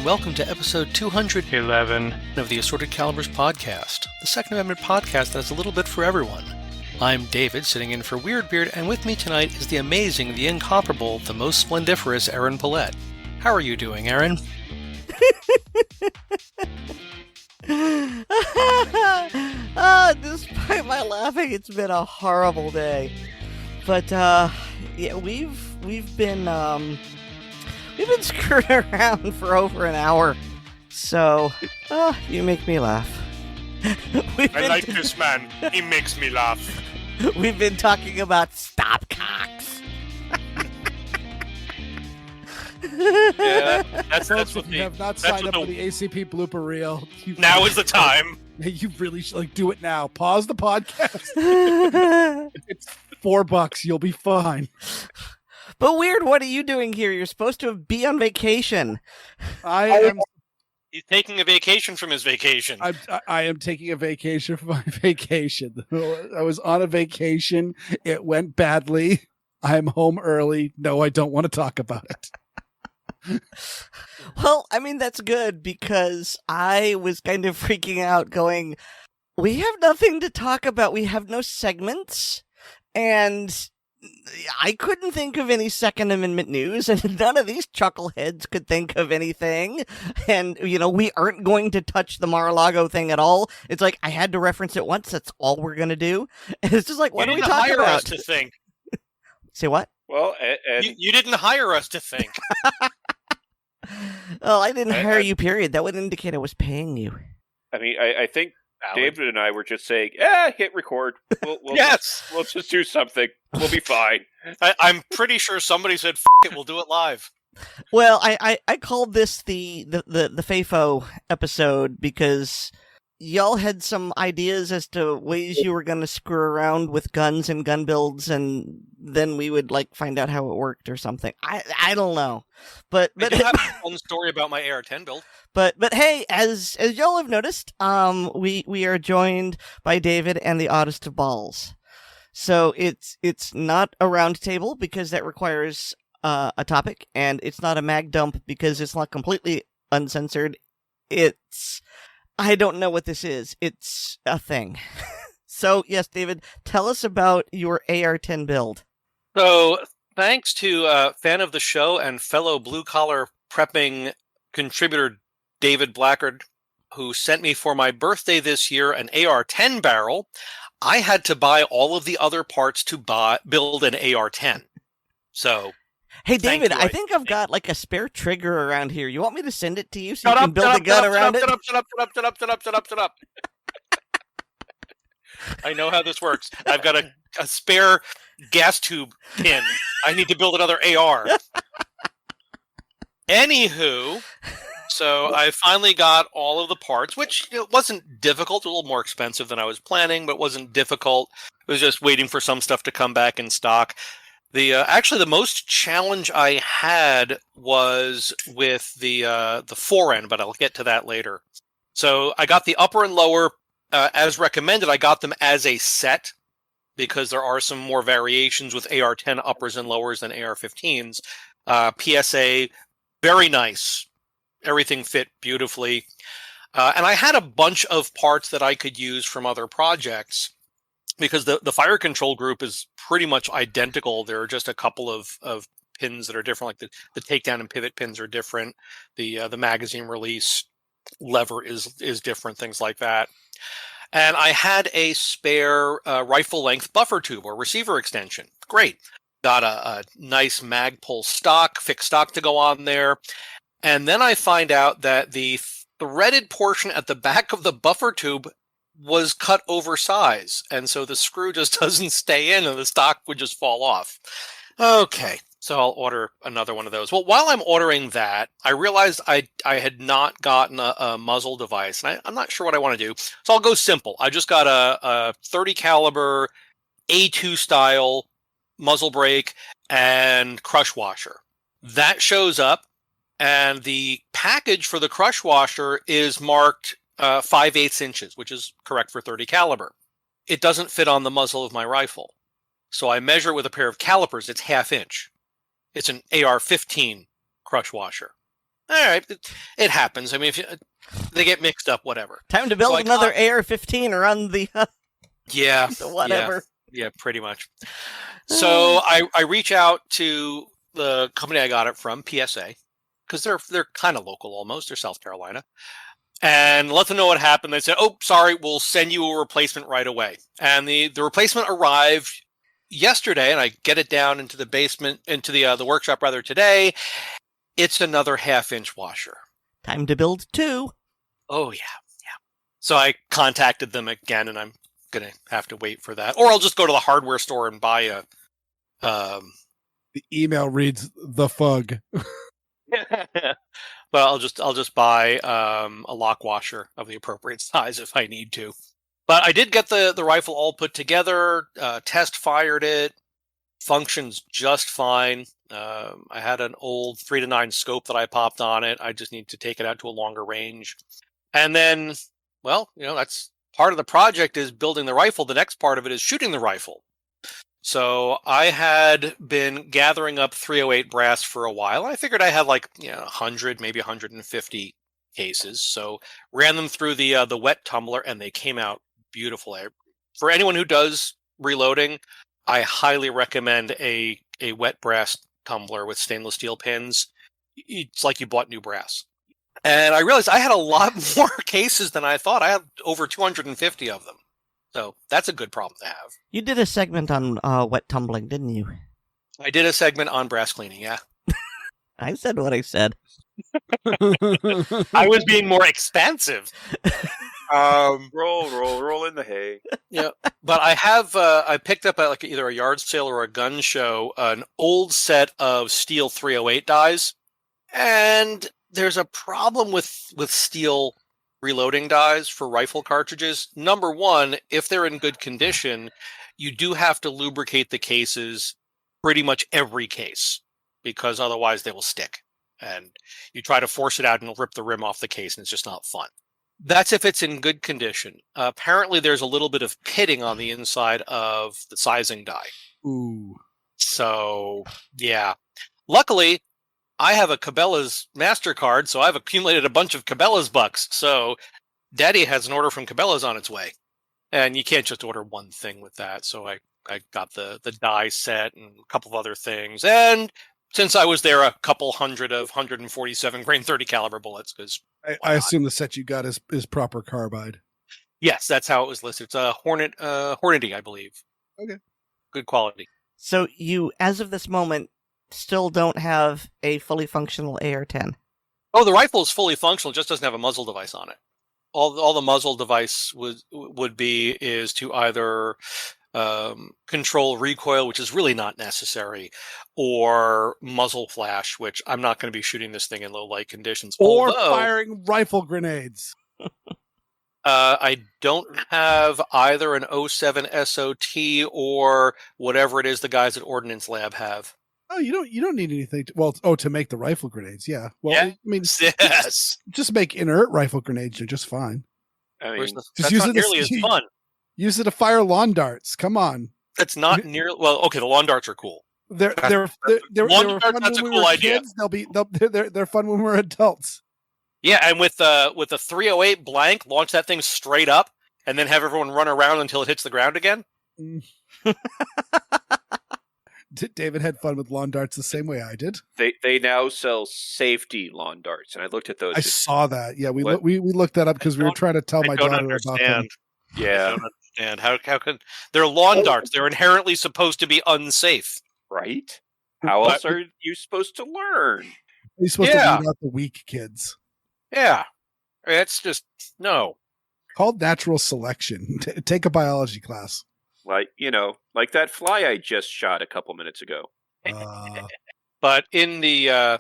Welcome to episode 211 of the Assorted Calibers podcast, the Second Amendment podcast that's a little bit for everyone. I'm David, sitting in for Weird, and with me tonight is the amazing, the incomparable, the most splendiferous Erin and Weer'd. How are you doing, Erin? Despite my laughing, it's been a horrible day. But yeah, we've been screwing around for over an hour, so you make me laugh. I like this man. He makes me laugh. We've been talking about stopcocks. Yeah, that's what you have not signed up for the ACP blooper reel. Now is the time. You really should do it now. Pause the podcast. It's $4. You'll be fine. But Weird, what are you doing here? You're supposed to be on vacation. I am. He's taking a vacation from his vacation. I am taking a vacation from my vacation. I was on a vacation. It went badly. I'm home early. No, I don't want to talk about it. Well, I mean, that's good because I was kind of freaking out going, we have nothing to talk about. We have no segments. And I couldn't think of any Second Amendment news, and none of these chuckleheads could think of anything. And, we aren't going to touch the Mar-a-Lago thing at all. It's like, I had to reference it once. That's all we're going to do. And it's just like, what do we talk about? Us to think. Say what? Well, you didn't hire us to think. Well, I didn't hire you, period. That would indicate I was paying you. I mean, I think David and I were just saying, hit record. We'll yes. We'll just do something. We'll be fine. I'm pretty sure somebody said, it, we'll do it live. Well, I called this the FAFO episode because y'all had some ideas as to ways you were going to screw around with guns and gun builds, and then we would find out how it worked or something. I don't know, but I do have a fun story about my AR-10 build. But hey, as y'all have noticed, we are joined by David and the oddest of balls. So it's not a round table because that requires a topic, and it's not a mag dump because it's not completely uncensored. I don't know what this is. It's a thing. So yes, David, tell us about your AR-10 build. So thanks to a fan of the show and fellow blue collar prepping contributor David Blackard, who sent me for my birthday this year an AR-10 barrel, I had to buy all of the other parts to build an AR-10. So, hey, David, I think I've got a spare trigger around here. You want me to send it to you so you can build a gun around it? Shut up. I know how this works. I've got a spare gas tube pin. I need to build another AR. Anywho, so I finally got all of the parts, which wasn't difficult. A little more expensive than I was planning, but it wasn't difficult. It was just waiting for some stuff to come back in stock. Actually, the most challenge I had was with the forend, but I'll get to that later. So I got the upper and lower as recommended. I got them as a set because there are some more variations with AR-10 uppers and lowers than AR-15s. PSA, very nice. Everything fit beautifully. And I had a bunch of parts that I could use from other projects because the fire control group is pretty much identical. There are just a couple of pins that are different, like the takedown and pivot pins are different. The magazine release lever is different, things like that. And I had a spare rifle length buffer tube or receiver extension. Great. Got a nice Magpul stock, fixed stock to go on there. And then I find out that the threaded portion at the back of the buffer tube was cut oversize. And so the screw just doesn't stay in and the stock would just fall off. Okay, so I'll order another one of those. Well, while I'm ordering that, I realized I had not gotten a muzzle device. And I'm not sure what I want to do. So I'll go simple. I just got a 30 caliber A2 style muzzle brake and crush washer. That shows up, and the package for the crush washer is marked 5/8 inches, which is correct for .30 caliber. It doesn't fit on the muzzle of my rifle. So I measure it with a pair of calipers. It's 1/2 inch. It's an AR-15 crush washer. All right, it happens. I mean, if they get mixed up, whatever. Time to build another AR-15 or run the whatever. Yeah, pretty much. So I reach out to the company I got it from, PSA, because they're kind of local almost. They're South Carolina. And let them know what happened. They said, "Oh, sorry, we'll send you a replacement right away." And the replacement arrived yesterday, and I get it down into the basement, into the workshop rather today. It's another 1/2 inch washer. Time to build 2. Oh yeah. So I contacted them again, and I'm gonna have to wait for that, or I'll just go to the hardware store and buy a. The email reads the fug. But I'll just buy a lock washer of the appropriate size if I need to. But I did get the rifle all put together, test fired it, functions just fine. I had an old 3-9 scope that I popped on it. I just need to take it out to a longer range. And then, well, that's part of the project is building the rifle. The next part of it is shooting the rifle. So I had been gathering up 308 brass for a while. I figured I had 100, maybe 150 cases. So ran them through the wet tumbler, and they came out beautiful. For anyone who does reloading, I highly recommend a wet brass tumbler with stainless steel pins. It's like you bought new brass. And I realized I had a lot more cases than I thought. I had over 250 of them. So that's a good problem to have. You did a segment on wet tumbling, didn't you? I did a segment on brass cleaning, yeah. I said what I said. I was being more expansive. Roll in the hay. Yeah, but I picked up at either a yard sale or a gun show an old set of steel 308 dies, and there's a problem with steel reloading dies for rifle cartridges. Number one, if they're in good condition, you do have to lubricate the cases, pretty much every case, because otherwise they will stick. And you try to force it out and it'll rip the rim off the case, and it's just not fun. That's if it's in good condition. Apparently there's a little bit of pitting on the inside of the sizing die. Ooh. So, yeah. Luckily, I have a Cabela's MasterCard, so I've accumulated a bunch of Cabela's bucks. So Daddy has an order from Cabela's on its way. And you can't just order one thing with that. So I got the die set and a couple of other things. And since I was there, a couple hundred of 147 grain 30 caliber bullets. Because I assume the set you got is proper carbide. Yes, that's how it was listed. It's a Hornady, I believe. Okay. Good quality. So you, as of this moment, still don't have a fully functional AR-10. Oh, the rifle is fully functional, just doesn't have a muzzle device on it. All the muzzle device would be is to either control recoil, which is really not necessary, or muzzle flash, which I'm not going to be shooting this thing in low light conditions. Or firing rifle grenades. I don't have either an 07 SOT or whatever it is the guys at Ordnance Lab have. Oh, you don't need anything. To make the rifle grenades, yeah. Well, yeah. I mean, yes. Just make inert rifle grenades. You're just fine. I mean, that's not nearly as fun. Use it to fire lawn darts. Come on. That's not near. Well, okay, the lawn darts are cool. They're lawn darts. That's a cool idea. Kids. They're fun when we're adults. Yeah, and with a 308 blank, launch that thing straight up, and then have everyone run around until it hits the ground again. David had fun with lawn darts the same way I did. They now sell safety lawn darts, and I looked at those. I saw that. Yeah, we looked that up because we were trying to tell my daughter about them. Yeah, I don't understand how can they're lawn darts? They're inherently supposed to be unsafe, right? How else are you supposed to learn? You're supposed to weed out the weak kids. Yeah, it's just no. Called natural selection. Take a biology class. Like that fly I just shot a couple minutes ago. But in the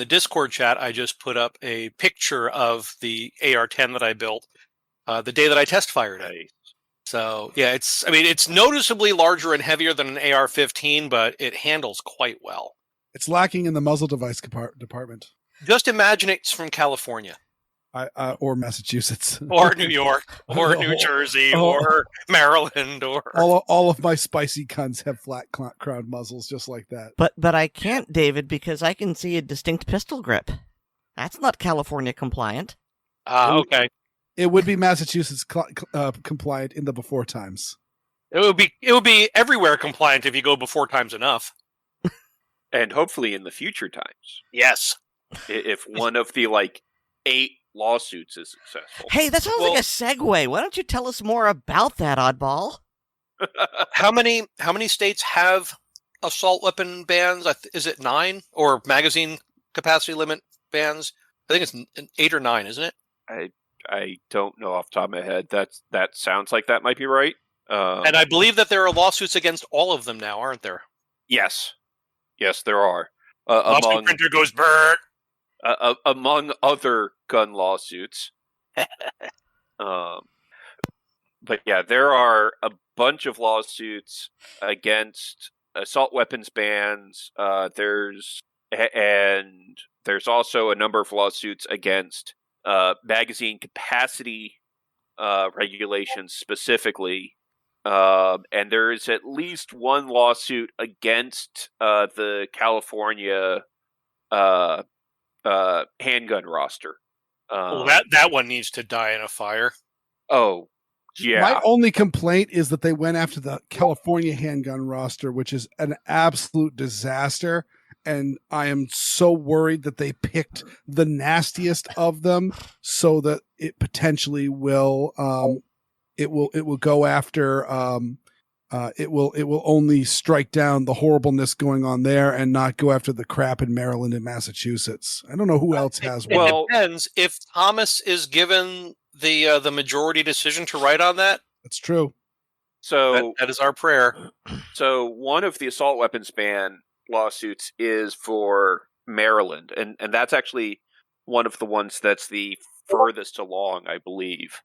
Discord chat, I just put up a picture of the AR-10 that I built the day that I test fired it. So yeah, it's noticeably larger and heavier than an AR-15, but it handles quite well. It's lacking in the muzzle device department. Just imagine it's from California. Or Massachusetts. Or New York, or New Jersey, or Maryland, or... All of my spicy guns have flat crowned muzzles just like that. But I can't, David, because I can see a distinct pistol grip. That's not California compliant. Okay. It would be Massachusetts compliant in the before times. It would be everywhere compliant if you go before times enough. And hopefully in the future times. Yes. If one of the 8 lawsuits is successful. Hey, that sounds like a segue. Why don't you tell us more about that, Oddball? How many states have assault weapon bans? Is it 9 or magazine capacity limit bans? I think it's 8 or 9, isn't it? I don't know off the top of my head. That sounds like that might be right. And I believe that there are lawsuits against all of them now, aren't there? Yes, there are. Among printer goes brrr. Among other gun lawsuits. But yeah, there are a bunch of lawsuits against assault weapons bans. There's also a number of lawsuits against magazine capacity regulations specifically. And there is at least one lawsuit against the California handgun roster. That one needs to die in a fire. Oh, yeah. My only complaint is that they went after the California handgun roster, which is an absolute disaster. And I am so worried that they picked the nastiest of them so that it potentially will it will go after it will only strike down the horribleness going on there and not go after the crap in Maryland and Massachusetts. I don't know who else has one. It depends. If Thomas is given the majority decision to write on that, that's true. So that is our prayer. So one of the assault weapons ban lawsuits is for Maryland, and that's actually one of the ones that's the furthest along, I believe.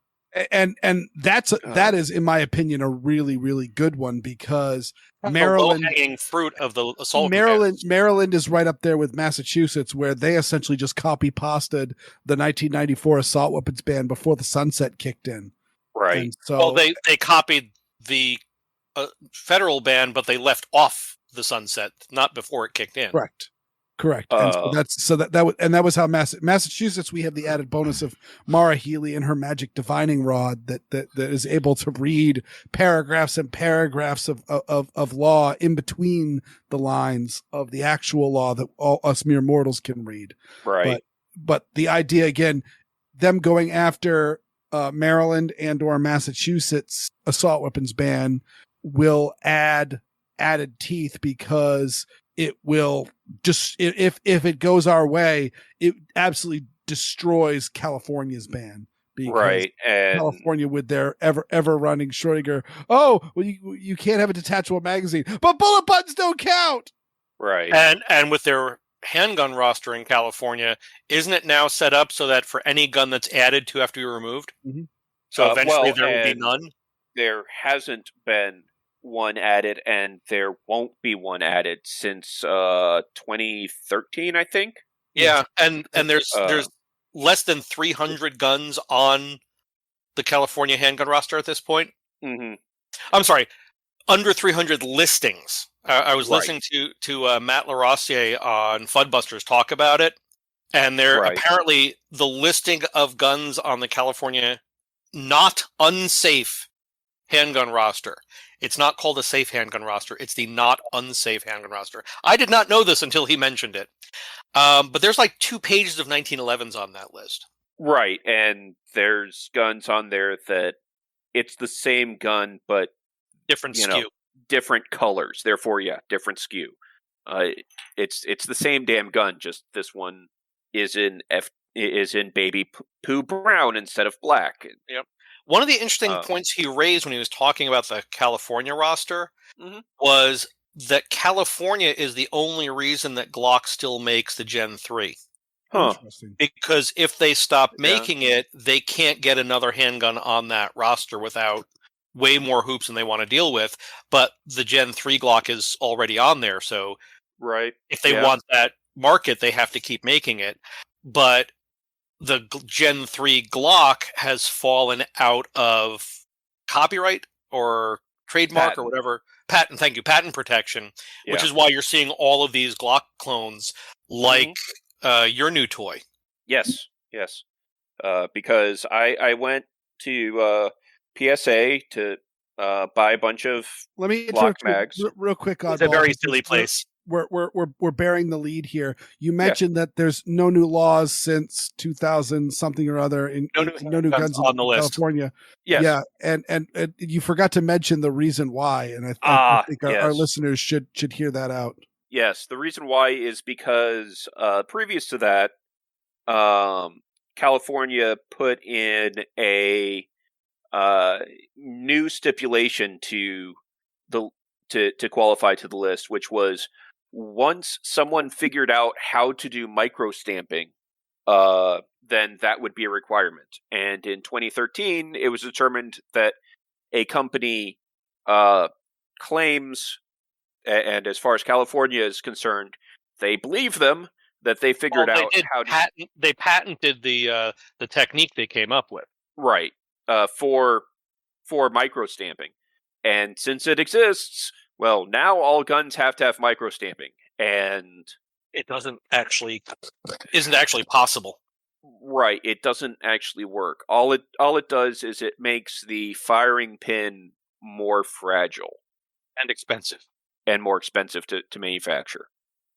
And that is, in my opinion, a really, really good one because Maryland, low-hanging fruit of the assault. Maryland is right up there with Massachusetts, where they essentially just copy pasted the 1994 assault weapons ban before the sunset kicked in. Right. And so, they copied the federal ban, but they left off the sunset, not before it kicked in. Correct. And so that was how Massachusetts, we have the added bonus of Mara Healy and her magic divining rod that is able to read paragraphs and paragraphs of law in between the lines of the actual law that all us mere mortals can read. Right. But the idea, again, them going after Maryland and or Massachusetts assault weapons ban will add added teeth because it will just, if it goes our way, it absolutely destroys California's ban. Right. And California with their ever running Schrodinger. Oh, well, you can't have a detachable magazine, but bullet buttons don't count. Right. And with their handgun roster in California, isn't it now set up so that for any gun that's added to have to be removed? Mm-hmm. So eventually there will be none? There hasn't been one added, and there won't be one added since 2013, I think. Yeah, and there's less than 300 guns on the California handgun roster at this point. Mm-hmm. I'm sorry, under 300 listings. I was listening to Matt LaRossiere on Fudbusters talk about it, and they're apparently the listing of guns on the California not unsafe handgun roster. It's not called a safe handgun roster. It's the not unsafe handgun roster. I did not know this until he mentioned it. But there's like 2 pages of 1911s on that list. Right, and there's guns on there that it's the same gun, but different SKU. Different colors. Therefore, different SKU. It's the same damn gun, just this one is in baby poo brown instead of black. Yep. One of the interesting points he raised when he was talking about the California roster was that California is the only reason that Glock still makes the Gen 3. Huh. Because if they stop making it, they can't get another handgun on that roster without way more hoops than they want to deal with, but the Gen 3 Glock is already on there, so right. if they want that market, they have to keep making it. But the Gen 3 Glock has fallen out of copyright or trademark or whatever. Patent protection, which is why you're seeing all of these Glock clones like your new toy. Yes. Because I went to PSA to buy a bunch of Let me Glock mags. real quick. It's a very silly place. We're bearing the lead here. You mentioned that there's no new laws since 2000 something or other in no new guns on the list. California. Yes. Yeah, and you forgot to mention the reason why, and I think our listeners should hear that out. Yes, the reason why is because previous to that, California put in a new stipulation to qualify to the list, which was once someone figured out how to do microstamping, then that would be a requirement. And in 2013, it was determined that a company claims, and as far as California is concerned, they believe them that they figured out how to. They patented the technique they came up with. Right. For microstamping. And since it exists, well, now all guns have to have microstamping, and it isn't actually possible. Right, it doesn't actually work. All it does is it makes the firing pin more fragile and expensive, and more expensive to manufacture.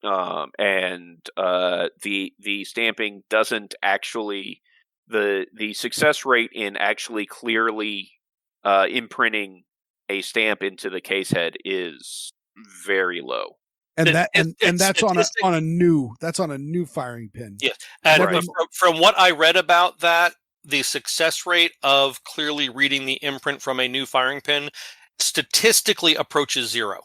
And the stamping doesn't actually the success rate in actually clearly imprinting a stamp into the case head is very low. And that's on a new firing pin. Yes. And from what I read about that, the success rate of clearly reading the imprint from a new firing pin statistically approaches zero.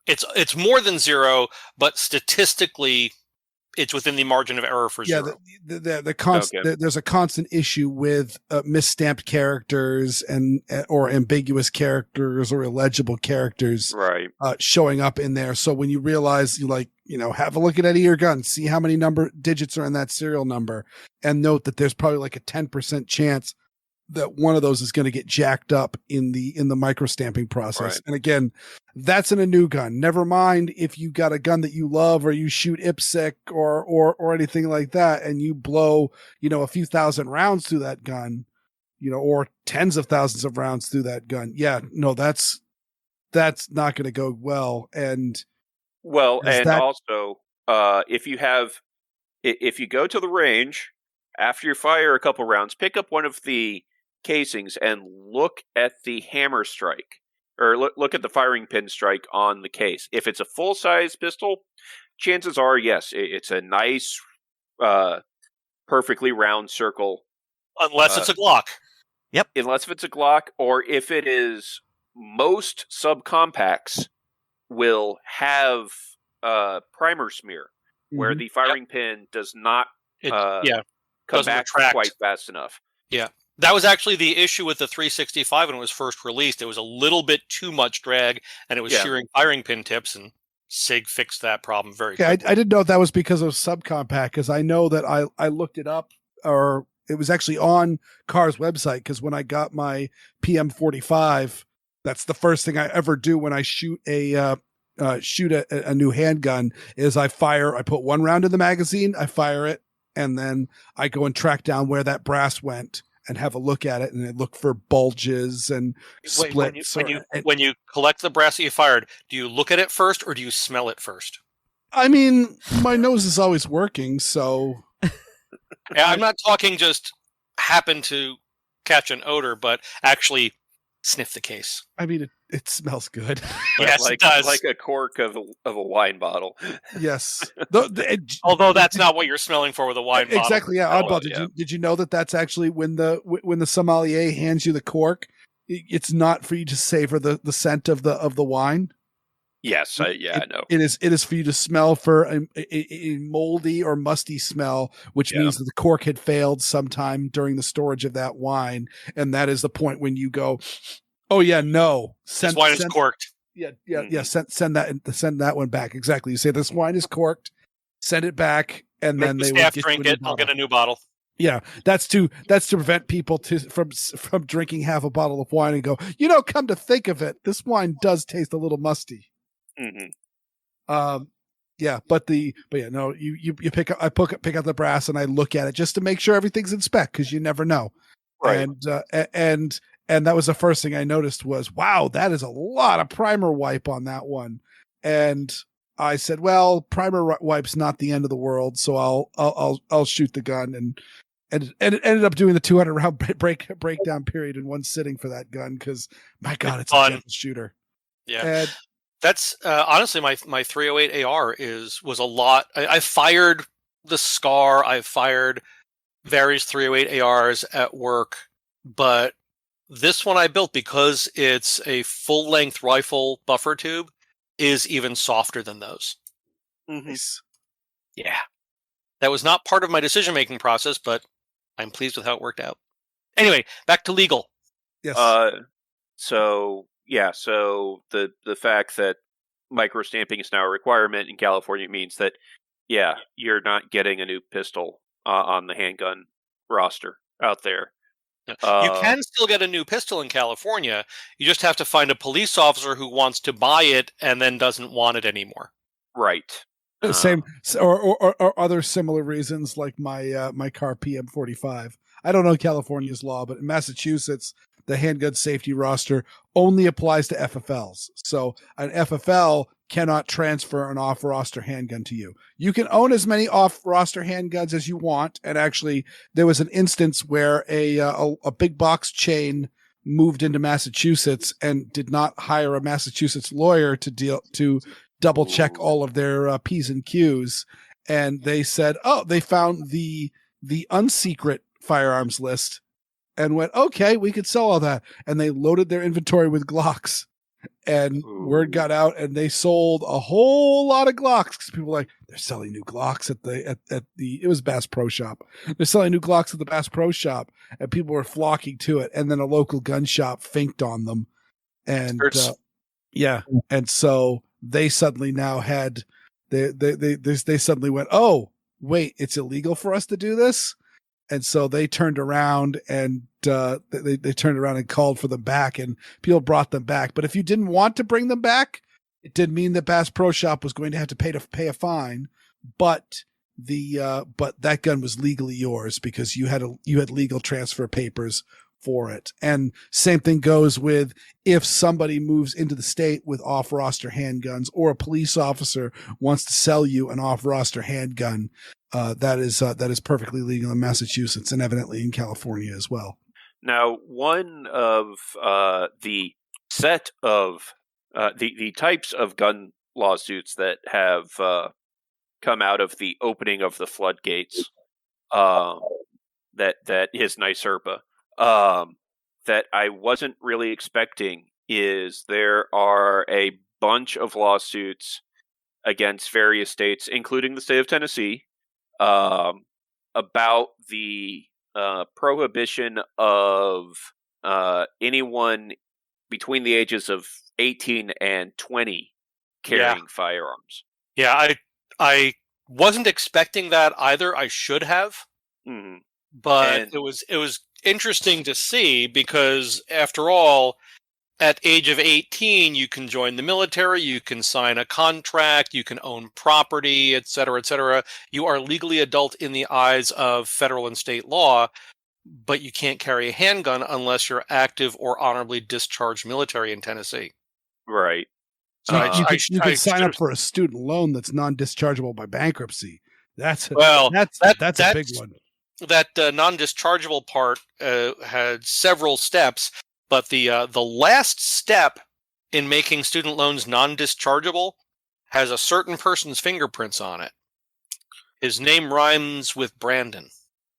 It's more than zero, but statistically it's within the margin of error for zero. There's a constant issue with misstamped characters or ambiguous characters or illegible characters showing up in there. So when you realize have a look at any of your guns, see how many digits are in that serial number, and note that there's probably like a 10% chance that one of those is going to get jacked up in the microstamping process. Right. And again, that's in a new gun. Never mind if you got a gun that you love or you shoot IPSC or anything like that, and you blow, a few thousand rounds through that gun, or tens of thousands of rounds through that gun. Yeah, no, that's not going to go well. Also, if you go to the range after you fire a couple rounds, pick up one of the casings and look at the hammer strike, or look at the firing pin strike on the case. If it's a full-size pistol, chances are, yes, it's a nice, perfectly round circle. Unless it's a Glock. Yep. Unless it's a Glock, or if it is, most subcompacts will have primer smear, where the firing pin does not come back quite fast enough. Yeah. That was actually the issue with the 365 when it was first released. It was a little bit too much drag, and it was shearing firing pin tips, and SIG fixed that problem very quickly. I didn't know if that was because of subcompact, because I know that I looked it up, or it was actually on Carr's website, because when I got my PM45, that's the first thing I ever do when I shoot a new handgun is I put one round in the magazine, I fire it, and then I go and track down where that brass went and have a look at it, and I look for bulges and splits. When you collect the brass that you fired, do you look at it first or do you smell it first? I mean, my nose is always working, so. Yeah, I'm not talking just happen to catch an odor, but actually sniff the case. I mean, it smells good. Yes, it does. Like a cork of a wine bottle. Yes. Although that's not what you're smelling for with a wine bottle. Exactly. Yeah. Oddball. Did you know that that's actually when the sommelier hands you the cork, it's not for you to savor the scent of the wine. Yes. I know. It is for you to smell for a moldy or musty smell, which means that the cork had failed sometime during the storage of that wine. And that is the point when you go, Oh yeah, no. This wine is corked. Yeah. Send that one back. Exactly. You say this wine is corked. Send it back, and Make then the they staff would drink it. I'll get a new bottle. Yeah, that's to prevent people from drinking half a bottle of wine and go, come to think of it, this wine does taste a little musty. Mm-hmm. Yeah, no, you pick up the brass and I look at it just to make sure everything's in spec, because you never know. Right. And that was the first thing I noticed was, wow, that is a lot of primer wipe on that one. And I said, well, primer wipe's not the end of the world, so I'll shoot the gun, and it ended up doing the 200 round breakdown period in one sitting for that gun, because my God, it's a gentle shooter. Yeah. And that's honestly my 308 AR was a lot. I fired the Scar. I fired various 308 ARs at work, but this one I built, because it's a full length rifle buffer tube, is even softer than those. Nice. Yeah. That was not part of my decision-making process, but I'm pleased with how it worked out. Anyway, back to legal. Yes. So the fact that microstamping is now a requirement in California means that, you're not getting a new pistol on the handgun roster out there. You can still get a new pistol in California. You just have to find a police officer who wants to buy it and then doesn't want it anymore. Right. Same or other similar reasons, like my car PM45. I don't know California's law, but in Massachusetts, the handgun safety roster only applies to FFLs. So an FFL cannot transfer an off-roster handgun to you. You can own as many off-roster handguns as you want. And actually, there was an instance where a big box chain moved into Massachusetts and did not hire a Massachusetts lawyer to double check all of their P's and Q's. And they said, they found the unsecret firearms list and went, okay, we could sell all that. And they loaded their inventory with Glocks, and word got out, and they sold a whole lot of Glocks, because people were like, they're selling new Glocks at the it was Bass Pro Shop. They're selling new Glocks at the Bass Pro Shop, and people were flocking to it. And then a local gun shop finked on them. And and so they suddenly now had they suddenly went, oh wait, it's illegal for us to do this. And so they turned around and they turned around and called for them back, and people brought them back. But if you didn't want to bring them back, it did mean that Bass Pro Shop was going to have to pay a fine. But that gun was legally yours, because you had legal transfer papers for it. And same thing goes with if somebody moves into the state with off-roster handguns, or a police officer wants to sell you an off-roster handgun. That is perfectly legal in Massachusetts, and evidently in California as well. Now, one of the set of the types of gun lawsuits that have come out of the opening of the floodgates, that is NYSERPA, that I wasn't really expecting, is there are a bunch of lawsuits against various states, including the state of Tennessee, about the prohibition of anyone between the ages of 18 and 20 carrying firearms. Yeah, I wasn't expecting that either. I should have, but it was interesting to see, because after all, at age of 18, you can join the military, you can sign a contract, you can own property, et cetera, et cetera. You are legally adult in the eyes of federal and state law, but you can't carry a handgun unless you're active or honorably discharged military in Tennessee. Right. So you could sign up for a student loan that's non-dischargeable by bankruptcy. That's a big one. That non-dischargeable part had several steps. But the last step in making student loans non-dischargeable has a certain person's fingerprints on it. His name rhymes with Brandon.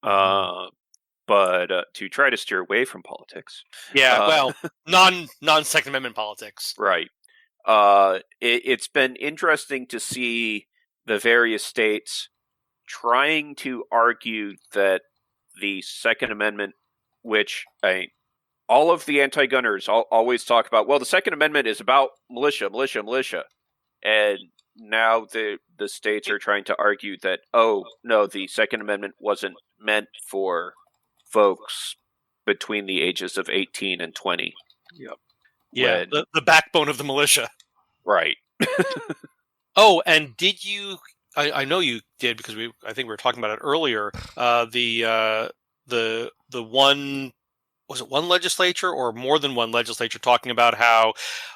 But to try to steer away from politics. Yeah, well, non-Second Amendment politics. Right. It's been interesting to see the various states trying to argue that the Second Amendment, which all of the anti-gunners always talk about, well, the Second Amendment is about militia, and now the states are trying to argue that, oh no, the Second Amendment wasn't meant for folks between the ages of 18 and 20. Yep. Yeah, the backbone of the militia. Right. Oh, and did you? I know you did, because I think we were talking about it earlier. The one, was it one legislature or more than one legislature talking about how,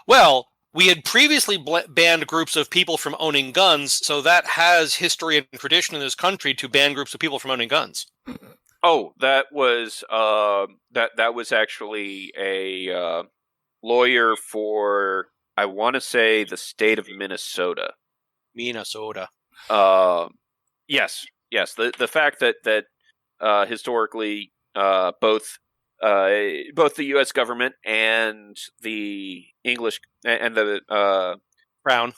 well, we had previously banned groups of people from owning guns, so that has history and tradition in this country to ban groups of people from owning guns. Oh, that was that was actually a lawyer for, I want to say, the state of Minnesota. Minnesota. Yes. The fact that historically both the U.S. government and the English and the Crown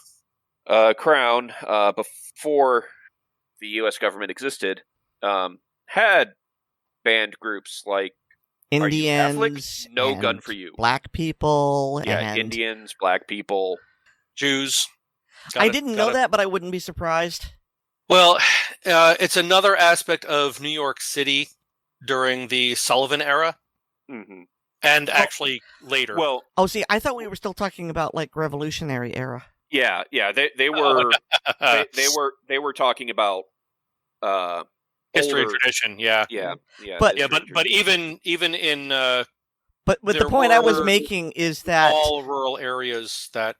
before the U.S. government existed had banned groups like Indians, no gun for you. Black people, and Indians, black people, Jews. I didn't know that, but I wouldn't be surprised. Well, it's another aspect of New York City during the Sullivan era, and actually later. Well, see, I thought we were still talking about like Revolutionary era. Yeah, they were they were talking about history older, and tradition. Yeah. But even in but the point I was making is that all rural areas that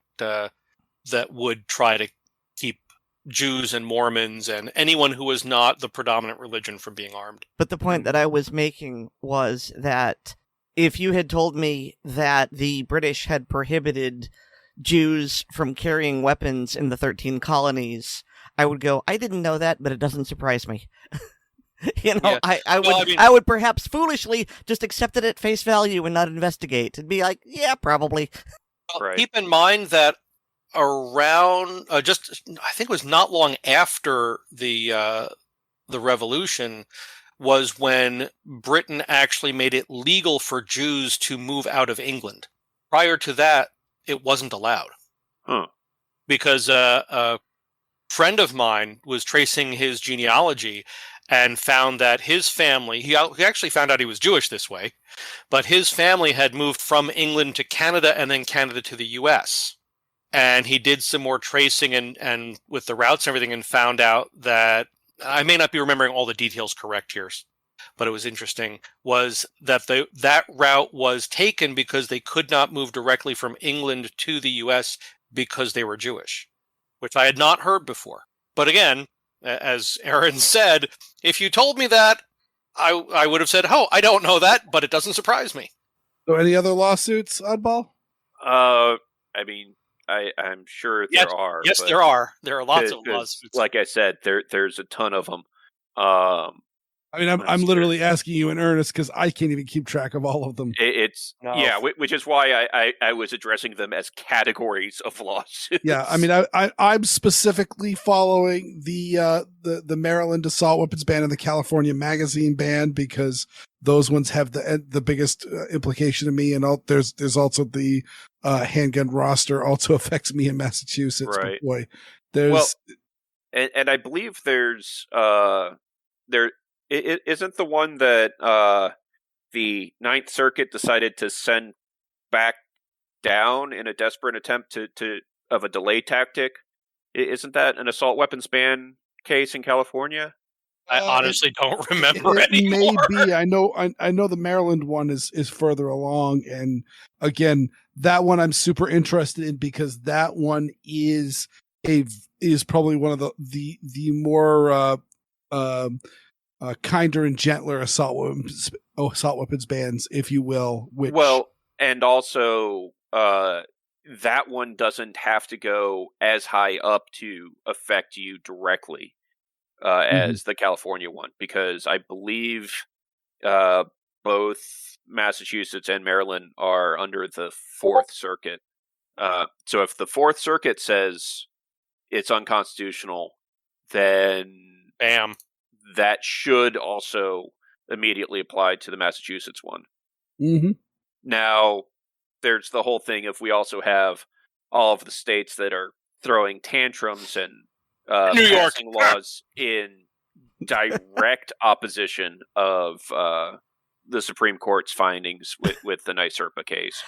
would try to keep Jews and Mormons and anyone who was not the predominant religion from being armed. But the point that I was making was that if you had told me that the British had prohibited Jews from carrying weapons in the 13 colonies, I would go, I didn't know that, but it doesn't surprise me. Yeah. I would perhaps foolishly just accept it at face value and not investigate and be like, yeah, probably. Right. Keep in mind that around I think it was not long after the revolution was when Britain actually made it legal for Jews to move out of England. Prior to that, it wasn't allowed. Because a friend of mine was tracing his genealogy and found that his family, he actually found out he was Jewish this way, but his family had moved from England to Canada and then Canada to the US. And he did some more tracing and with the routes and everything, and found out that, I may not be remembering all the details correct here, but it was interesting, was that that route was taken because they could not move directly from England to the US because they were Jewish, which I had not heard before. But again, as Erin said, if you told me that, I would have said, oh, I don't know that, but it doesn't surprise me. So any other lawsuits, Oddball? I mean, I'm sure there are. Yes, there are. There are lots of lawsuits. Like I said, there's a ton of them. I mean, I'm literally asking you in earnest because I can't even keep track of all of them. Which is why I was addressing them as categories of lawsuits. Yeah, I mean, I'm specifically following the Maryland assault weapons ban and the California magazine ban because those ones have the biggest implication to me. And there's also the handgun roster also affects me in Massachusetts. Right. But boy, there's and I believe there's It isn't the one that the Ninth Circuit decided to send back down in a desperate attempt of a delay tactic. Isn't that an assault weapons ban case in California? I honestly don't remember anymore. Maybe I know the Maryland one is further along, and again, that one I'm super interested in because that one is probably one of the more kinder and gentler assault weapons bans, if you will. And also that one doesn't have to go as high up to affect you directly as the California one, because I believe both Massachusetts and Maryland are under the Fourth Circuit. So if the Fourth Circuit says it's unconstitutional, then bam, that should also immediately apply to the Massachusetts one. Mm-hmm. Now, there's the whole thing if we also have all of the states that are throwing tantrums and New York passing laws in direct opposition of the Supreme Court's findings with the NYSERPA case.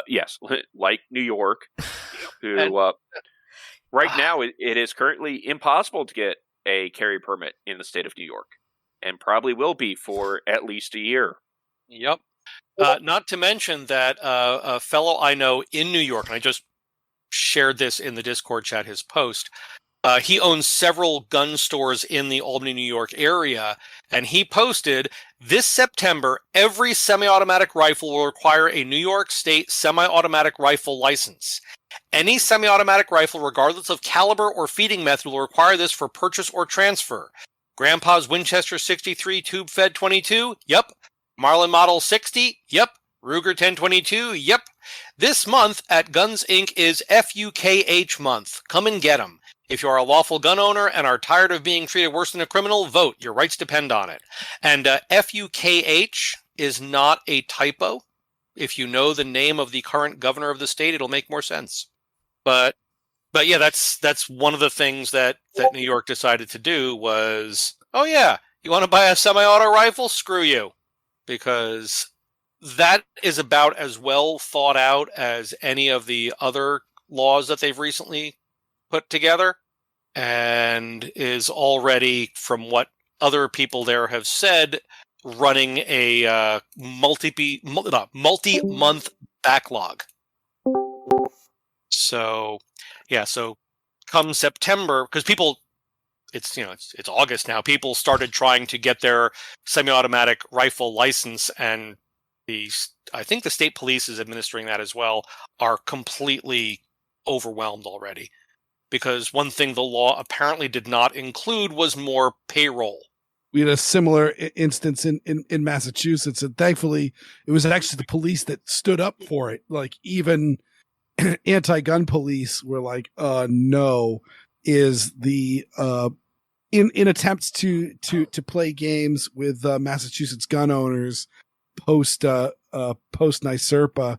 Yes, like New York, who right now it is currently impossible to get a carry permit in the state of New York, and probably will be for at least a year. Yep. Not to mention that a fellow I know in New York, and I just shared this in the Discord chat, his post, he owns several gun stores in the Albany, New York area, and he posted, this September, every semi-automatic rifle will require a New York State semi-automatic rifle license. Any semi-automatic rifle, regardless of caliber or feeding method, will require this for purchase or transfer. Grandpa's Winchester 63 tube-fed 22? Yep. Marlin Model 60? Yep. Ruger 1022? Yep. This month at Guns Inc. is FUKH month. Come and get 'em. If you are a lawful gun owner and are tired of being treated worse than a criminal, vote. Your rights depend on it. And FUKH is not a typo. If you know the name of the current governor of the state, it'll make more sense. But yeah, that's one of the things that New York decided to do was, oh yeah, you want to buy a semi-auto rifle? Screw you. Because that is about as well thought out as any of the other laws that they've recently put together, and is already, from what other people there have said, running a multi-month backlog. So, yeah, so come September, because people, it's August now, people started trying to get their semi-automatic rifle license, and I think the state police is administering that as well, are completely overwhelmed already. Because one thing the law apparently did not include was more payroll. We had a similar instance in Massachusetts, and thankfully it was actually the police that stood up for it. Like, even anti-gun police were like, no, is the in attempts to play games with Massachusetts gun owners post NYSERPA,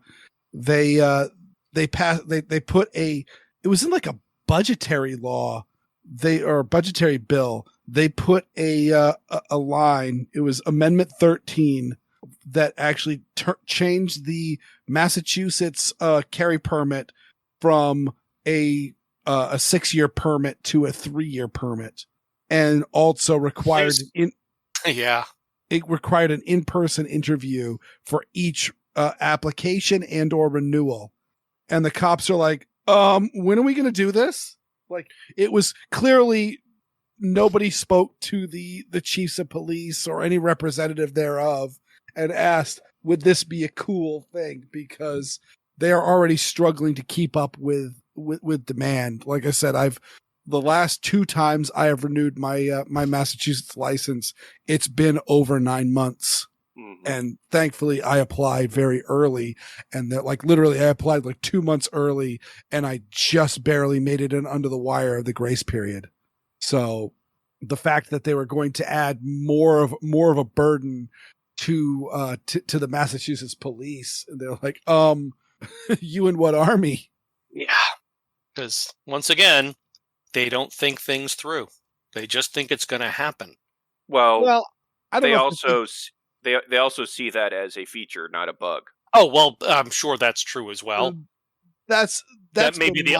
they put it was in like a budgetary law, budgetary bill. They put a line. It was Amendment 13 that actually changed the Massachusetts carry permit from a 6-year permit to a 3-year permit, and also required it required an in-person interview for each application and or renewal. And the cops are like, when are we going to do this? Like, it was clearly nobody spoke to the chiefs of police or any representative thereof and asked, would this be a cool thing? Because they are already struggling to keep up with demand. Like I said, the last 2 times I have renewed my Massachusetts license, it's been over 9 months. Mm-hmm. And thankfully I applied very early, and that, like, literally I applied like 2 months early, and I just barely made it in under the wire of the grace period. So the fact that they were going to add more of a burden to the Massachusetts police, and they're like, you in what army? Yeah. Because once again, they don't think things through. They just think it's going to happen. Well, I don't know. They also see that as a feature, not a bug. Oh, well, I'm sure that's true as well. That's maybe the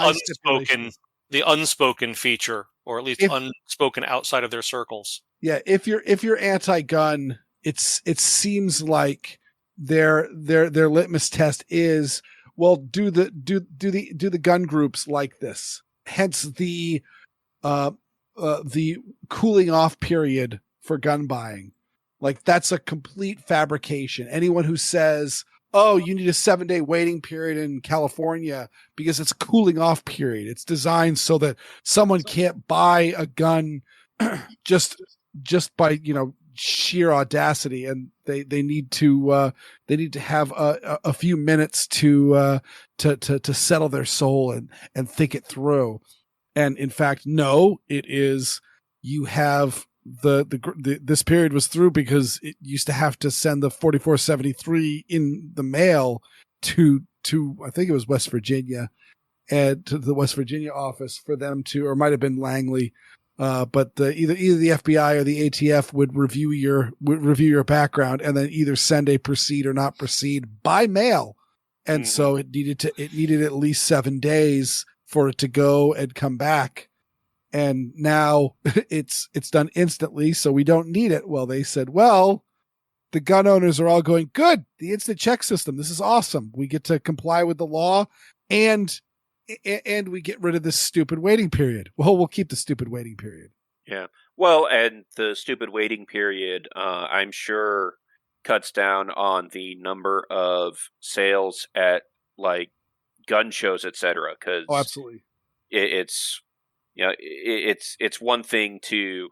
unspoken feature, or at least unspoken outside of their circles. Yeah, if you're anti-gun, it seems like their litmus test is, well, do the gun groups like this? Hence the cooling off period for gun buying. Like, that's a complete fabrication. Anyone who says, oh, you need a 7-day waiting period in California because it's a cooling off period, it's designed so that someone can't buy a gun just by, sheer audacity, and they need to have a few minutes to settle their soul and think it through. And in fact, no, it is, you have this period was through because it used to have to send the 4473 in the mail to I think it was West Virginia, and to the West Virginia office for them to, or it might have been Langley, but either the FBI or the ATF would review your background and then either send a proceed or not proceed by mail, and so it needed at least 7 days for it to go and come back. And now it's done instantly, so we don't need it. Well, they said, well, the gun owners are all going, good, the instant check system, this is awesome. We get to comply with the law, and we get rid of this stupid waiting period. Well, we'll keep the stupid waiting period. Yeah. Well, and the stupid waiting period, I'm sure, cuts down on the number of sales at, like, gun shows, etc. Because absolutely, it's one thing to,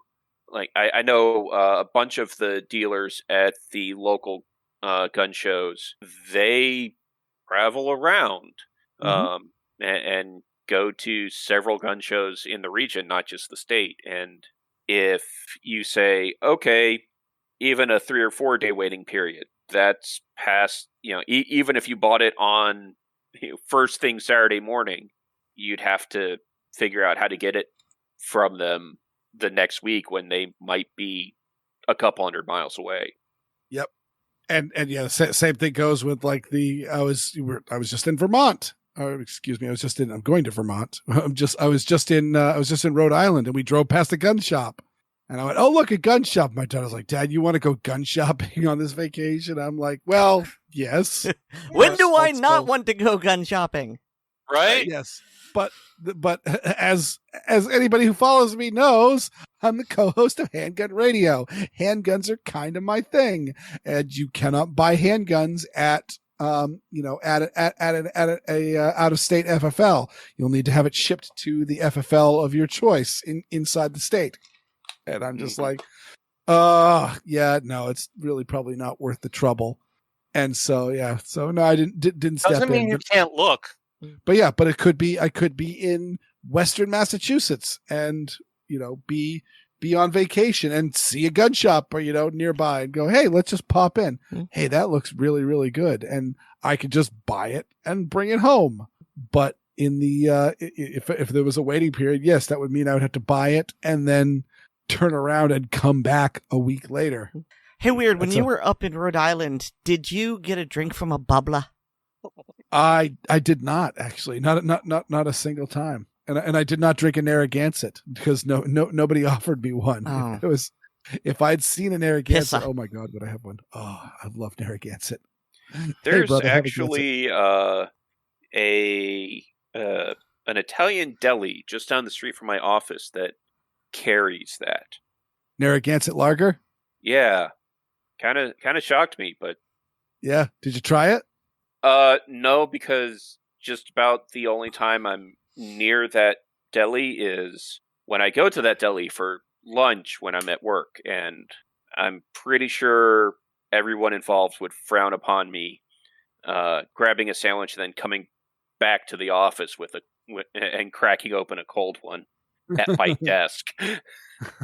like, I know a bunch of the dealers at the local gun shows, they travel around and go to several gun shows in the region, not just the state. And if you say, okay, even a 3 or 4 day waiting period, that's past, even if you bought it on first thing Saturday morning, you'd have to figure out how to get it from them the next week when they might be a couple 100 miles away. Yep. And yeah, same thing goes with, like, I was just in Vermont. Excuse me, I'm going to Vermont. I was just in Rhode Island, and we drove past a gun shop. And I went, oh, look, a gun shop. My dad was like, Dad, you want to go gun shopping on this vacation? I'm like, well, yes. When do I not want to go gun shopping? Right? Yes. But as anybody who follows me knows, I'm the co-host of Handgun Radio. Handguns are kind of my thing, and you cannot buy handguns at an out of state FFL. You'll need to have it shipped to the FFL of your choice inside the state. And I'm just like, yeah, no, it's really probably not worth the trouble. And so no, I didn't step in. Doesn't mean you can't look. But yeah, but I could be in Western Massachusetts and, be on vacation and see a gun shop or, nearby and go, hey, let's just pop in. Hey, that looks really, really good. And I could just buy it and bring it home. But in the, if there was a waiting period, yes, that would mean I would have to buy it and then turn around and come back a week later. Hey, Weird, when you were up in Rhode Island, did you get a drink from a bubbler? I did not, actually, not a single time, and I did not drink a Narragansett because nobody offered me one. Oh. It was, if I'd seen a Narragansett, Pissa. oh my God, would I have one? Oh, I love Narragansett. There's brother, actually an Italian deli just down the street from my office that carries that Narragansett lager. Yeah, kind of shocked me, but yeah, did you try it? No, because just about the only time I'm near that deli is when I go to that deli for lunch when I'm at work, and I'm pretty sure everyone involved would frown upon me grabbing a sandwich and then coming back to the office and cracking open a cold one at my desk.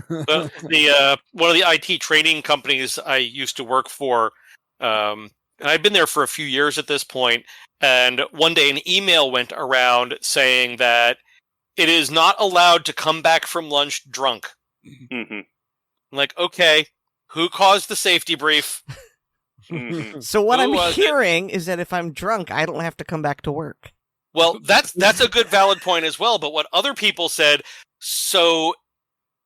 One of the IT training companies I used to work for, and I've been there for a few years at this point, and one day an email went around saying that it is not allowed to come back from lunch drunk. Mm-hmm. I'm like, okay, who caused the safety brief? Mm-hmm. So what I'm hearing is that if I'm drunk, I don't have to come back to work. Well, that's a good valid point as well, but what other people said, so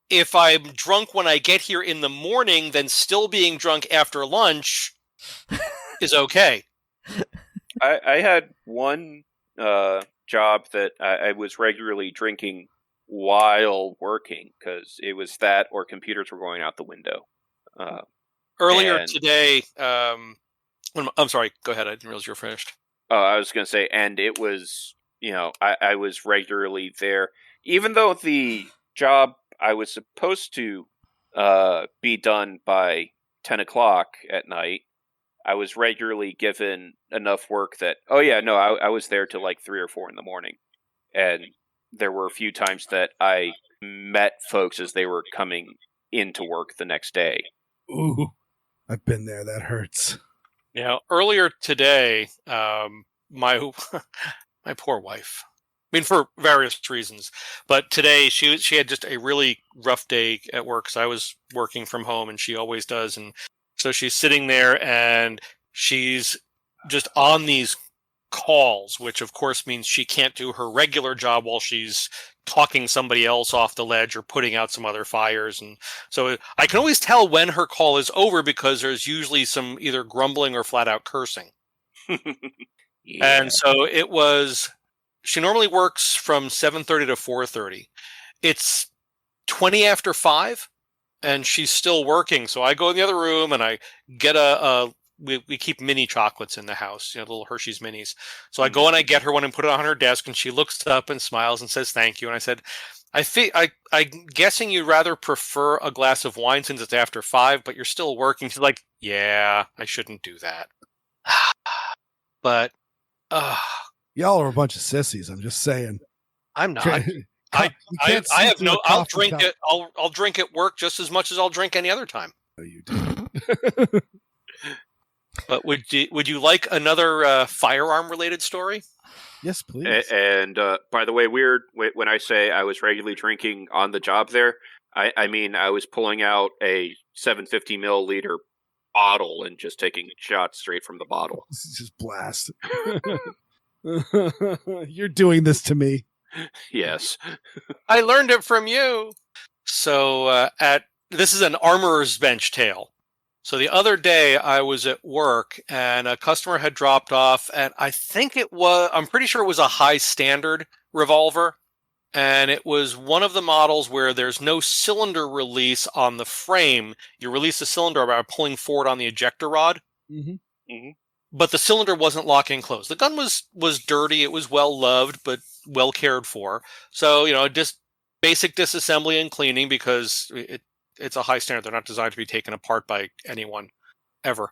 if I'm drunk when I get here in the morning, then still being drunk after lunch is okay. I had one job that I was regularly drinking while working because it was that or computers were going out the window. Earlier today, I'm sorry, go ahead. I didn't realize you were finished. I was going to say, and it was, I was regularly there, even though the job I was supposed to be done by 10 o'clock at night. I was regularly given enough work that, I was there till like 3 or 4 in the morning. And there were a few times that I met folks as they were coming into work the next day. Ooh, I've been there. That hurts. Yeah, earlier today, my my poor wife. I mean, for various reasons, but today she had just a really rough day at work. So I was working from home, and she always does, and so she's sitting there and she's just on these calls, which of course means she can't do her regular job while she's talking somebody else off the ledge or putting out some other fires. And so I can always tell when her call is over because there's usually some either grumbling or flat out cursing. Yeah. And so she normally works from 7:30 to 4:30. It's 20 after 5 and she's still working. So I go in the other room and I get we keep mini chocolates in the house, little Hershey's minis. So I go and I get her one and put it on her desk, and she looks up and smiles and says thank you. And I said, I'm guessing you'd rather prefer a glass of wine since it's after 5, but you're still working. She's like, yeah, I shouldn't do that. But y'all are a bunch of sissies. I'm just saying. I'm not. I have no. I'll drink it. I'll drink at work just as much as I'll drink any other time. No, you do. But would you like another firearm related story? Yes, please. And by the way, Weird, when I say I was regularly drinking on the job there, I mean I was pulling out a 750 milliliter bottle and just taking shots straight from the bottle. This is just blast. You're doing this to me. Yes. I learned it from you. So this is an armorer's bench tale. So the other day I was at work and a customer had dropped off, and I'm pretty sure it was a high standard revolver. And it was one of the models where there's no cylinder release on the frame. You release the cylinder by pulling forward on the ejector rod. Mm-hmm. Mm-hmm. But the cylinder wasn't locking closed. The gun was dirty. It was well loved, but well cared for. So, just basic disassembly and cleaning because it's a high standard. They're not designed to be taken apart by anyone ever.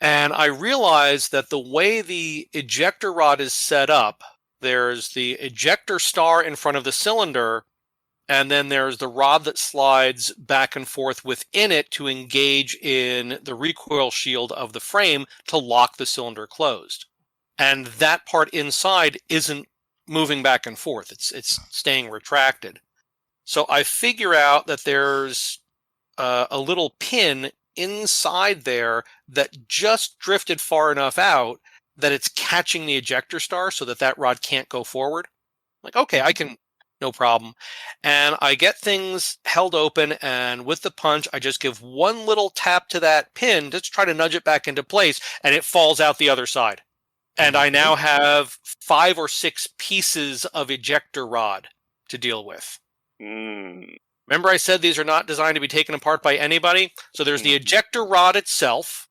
And I realized that the way the ejector rod is set up, there's the ejector star in front of the cylinder, and then there's the rod that slides back and forth within it to engage in the recoil shield of the frame to lock the cylinder closed. And that part inside isn't moving back and forth. It's staying retracted. So I figure out that there's a little pin inside there that just drifted far enough out that it's catching the ejector star so that rod can't go forward. Like, okay, I can, no problem. And I get things held open, and with the punch, I just give one little tap to that pin to try to nudge it back into place, and it falls out the other side. And I now have 5 or 6 pieces of ejector rod to deal with. Remember I said these are not designed to be taken apart by anybody? So there's the ejector rod itself,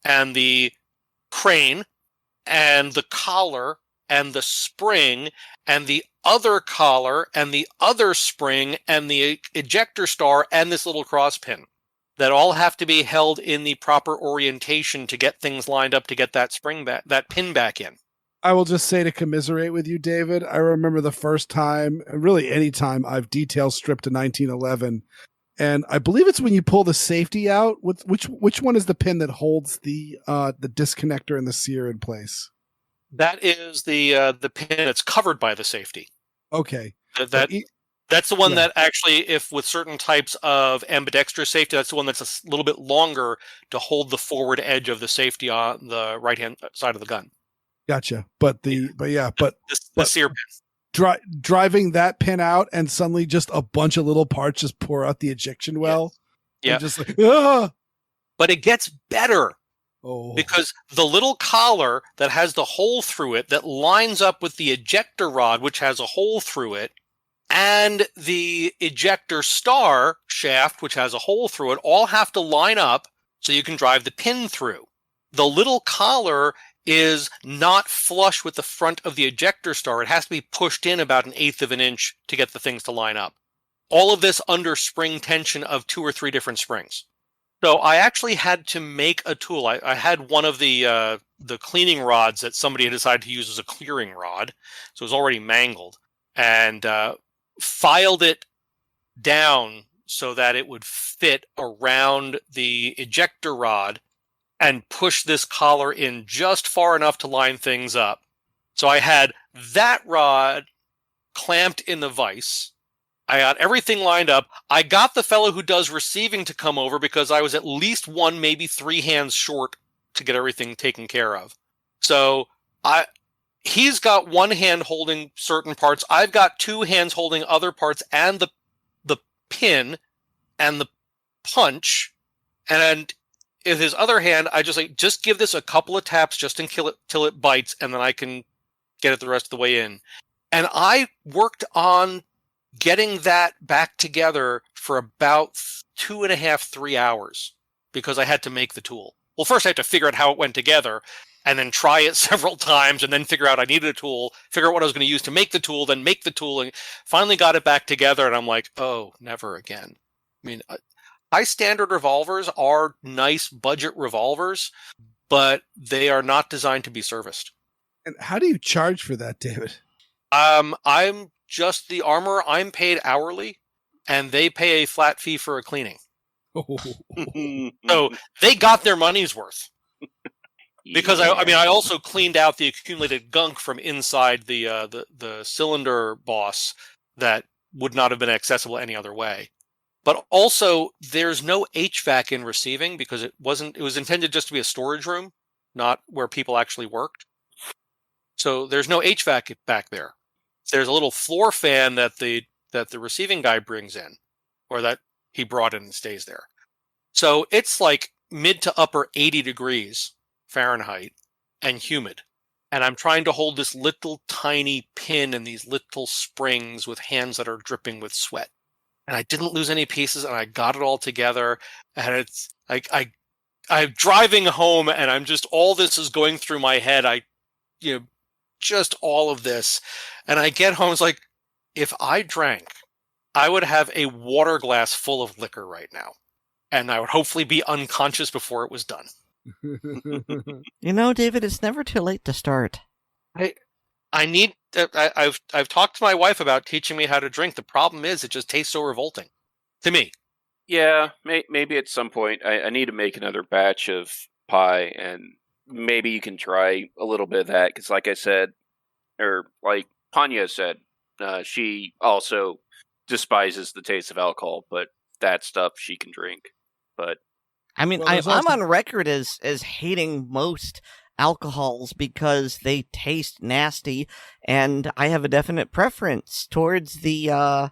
and the crane, and the collar, and the spring, and the other collar, and the other spring, and the ejector star, and this little cross pin that all have to be held in the proper orientation to get things lined up to get that spring back, that pin back in. I will just say to commiserate with you, David, I remember the first time, really any time, I've detail stripped a 1911, and I believe it's when you pull the safety out. Which one is the pin that holds the disconnector and the sear in place? That is the pin that's covered by the safety. Okay. That's the one that actually, if with certain types of ambidextrous safety, that's the one that's a little bit longer to hold the forward edge of the safety on the right-hand side of the gun. Gotcha. But the sear pin. Driving that pin out and suddenly just a bunch of little parts just pour out the ejection well. Yeah. Just like, ah! But it gets better. Oh. Because the little collar that has the hole through it that lines up with the ejector rod, which has a hole through it, and the ejector star shaft, which has a hole through it, all have to line up so you can drive the pin through. The little collar is not flush with the front of the ejector star. It has to be pushed in about 1/8 of an inch to get the things to line up. All of this under spring tension of 2 or 3 different springs. So I actually had to make a tool. I had one of the cleaning rods that somebody had decided to use as a clearing rod. So it was already mangled. And filed it down so that it would fit around the ejector rod and push this collar in just far enough to line things up. So I had that rod clamped in the vise. I got everything lined up. I got the fellow who does receiving to come over because I was at least 1, maybe 3 hands short to get everything taken care of. So he's got 1 hand holding certain parts. I've got 2 hands holding other parts and the pin and the punch. And in his other hand, I just give this a couple of taps just until it bites, and then I can get it the rest of the way in. And I worked on getting that back together for about 2.5, 3 hours because I had to make the tool. Well, first I had to figure out how it went together and then try it several times and then figure out I needed a tool, figure out what I was going to use to make the tool, then make the tool, and finally got it back together. And I'm like, oh, never again. I mean, high standard revolvers are nice budget revolvers, but they are not designed to be serviced. And how do you charge for that, David? I'm just the armorer. I'm paid hourly, and they pay a flat fee for a cleaning. So they got their money's worth. Because I also cleaned out the accumulated gunk from inside the cylinder boss that would not have been accessible any other way. But also, there's no HVAC in receiving because it was intended just to be a storage room, not where people actually worked. So there's no HVAC back there. There's a little floor fan that the receiving guy brings in, or that he brought in and stays there. So it's like mid to upper 80 degrees Fahrenheit and humid. And I'm trying to hold this little tiny pin and these little springs with hands that are dripping with sweat. And I didn't lose any pieces, and I got it all together. And it's like I'm driving home, and I'm just, all this is going through my head. Just all of this. And I get home, it's like, if I drank, I would have a water glass full of liquor right now. And I would hopefully be unconscious before it was done. David, it's never too late to start. I've talked to my wife about teaching me how to drink. The problem is it just tastes so revolting to me. Yeah, maybe at some point I need to make another batch of pie, and maybe you can try a little bit of that, because like I said, or like Panya said, she also despises the taste of alcohol, but that stuff she can drink. But I mean, I'm on record as hating most alcohols because they taste nasty, and I have a definite preference towards the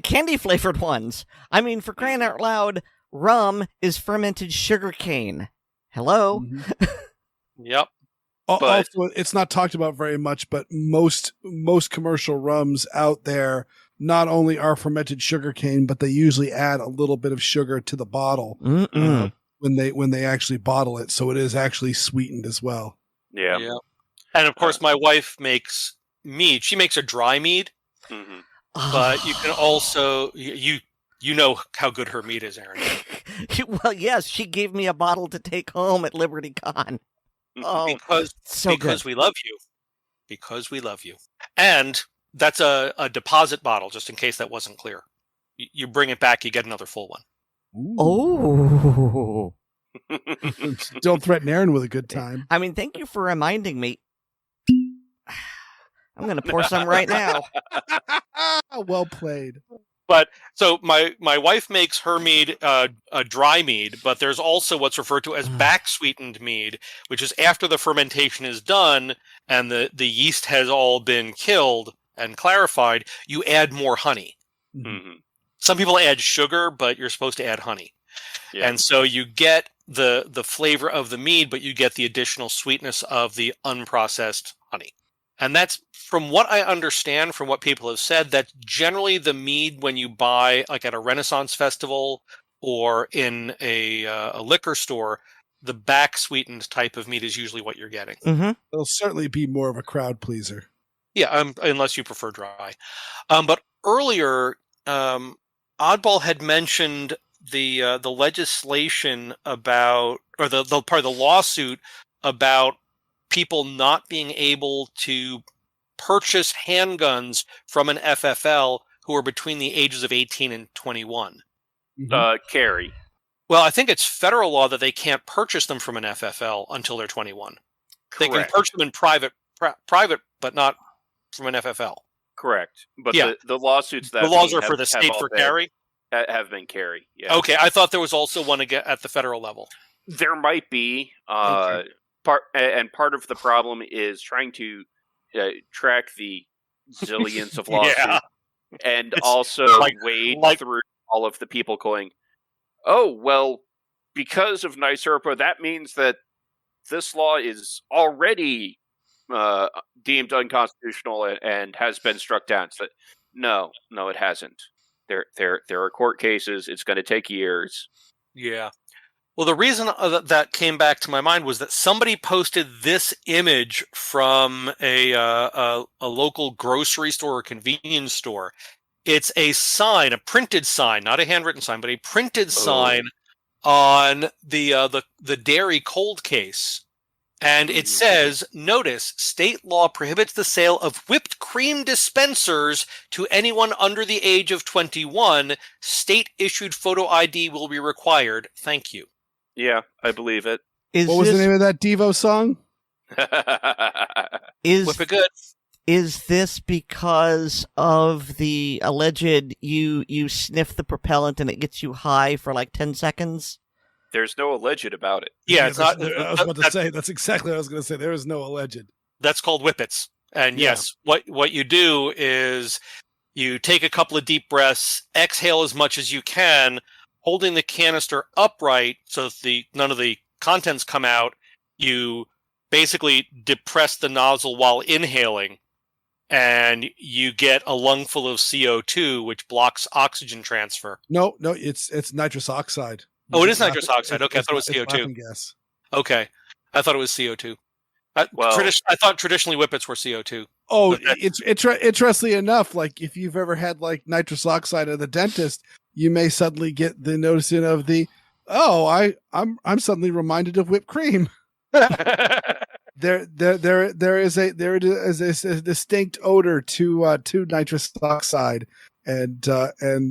candy flavored ones. I mean, for crying out loud, rum is fermented sugarcane. Hello. Mm-hmm. Yep. Also, it's not talked about very much, but most commercial rums out there not only are fermented sugarcane, but they usually add a little bit of sugar to the bottle when they actually bottle it, so it is actually sweetened as well. Yeah. And of course, my wife makes mead. She makes a dry mead, but you can also you know how good her mead is, Erin. Well, yes, she gave me a bottle to take home at LibertyCon. Oh, because we love you. Because we love you. And that's a deposit bottle, just in case that wasn't clear. You bring it back, you get another full one. Ooh. Oh. Don't threaten Erin with a good time. I mean, thank you for reminding me. I'm going to pour some right now. Well played. But so my wife makes her mead a dry mead, but there's also what's referred to as back sweetened mead, which is after the fermentation is done and the yeast has all been killed and clarified, you add more honey. Mm-hmm. Some people add sugar, but you're supposed to add honey. Yeah. And so you get the flavor of the mead, but you get the additional sweetness of the unprocessed honey. And that's, from what I understand, from what people have said, that generally the mead when you buy, like at a Renaissance festival or in a liquor store, the back sweetened type of mead is usually what you're getting. Mm-hmm. It'll certainly be more of a crowd pleaser. Yeah, unless you prefer dry. But earlier, Oddball had mentioned the legislation about, or the part of the lawsuit about people not being able to purchase handguns from an FFL who are between the ages of 18 and 21? Carry. Well, I think it's federal law that they can't purchase them from an FFL until they're 21. Correct. They can purchase them in private, but not from an FFL. Correct. But Yeah. the lawsuits that The laws are for the state for carry? Have been carry. Yeah. Okay, I thought there was also one at the federal level. There might be. Okay. Part of the problem is trying to track the zillions of lawsuits and also wade through all of the people going, oh, well, because of NYSERPA, that means that this law is already deemed unconstitutional and has been struck down. So, no, it hasn't. There are court cases. It's going to take years. Yeah. Well, the reason that came back to my mind was that somebody posted this image from a local grocery store or convenience store. It's a sign, a printed sign, not a handwritten sign, but a printed sign on the dairy cold case. And it says, notice, state law prohibits the sale of whipped cream dispensers to anyone under the age of 21. State-issued photo ID will be required. Thank you. Yeah, I believe it. What was the name of that Devo song? Whip it good. Is this because of the alleged you sniff the propellant and it gets you high for like 10 seconds? There's no alleged about it. Yeah, it's not. I was about to say, that's exactly what I was going to say. There is no alleged. That's called whippets. And yes, what you do is you take a couple of deep breaths, exhale as much as you can, holding the canister upright so that none of the contents come out. You basically depress the nozzle while inhaling, and you get a lungful of CO2, which blocks oxygen transfer. No, it's nitrous oxide. Oh, it is nitrous oxide. Okay, I thought it was CO2. Gas. Okay, I thought it was CO2. I thought traditionally whippets were CO2. Oh, it's interestingly enough, like if you've ever had like nitrous oxide at the dentist, you may suddenly get the noticing of I'm suddenly reminded of whipped cream. There is a distinct odor to nitrous oxide. And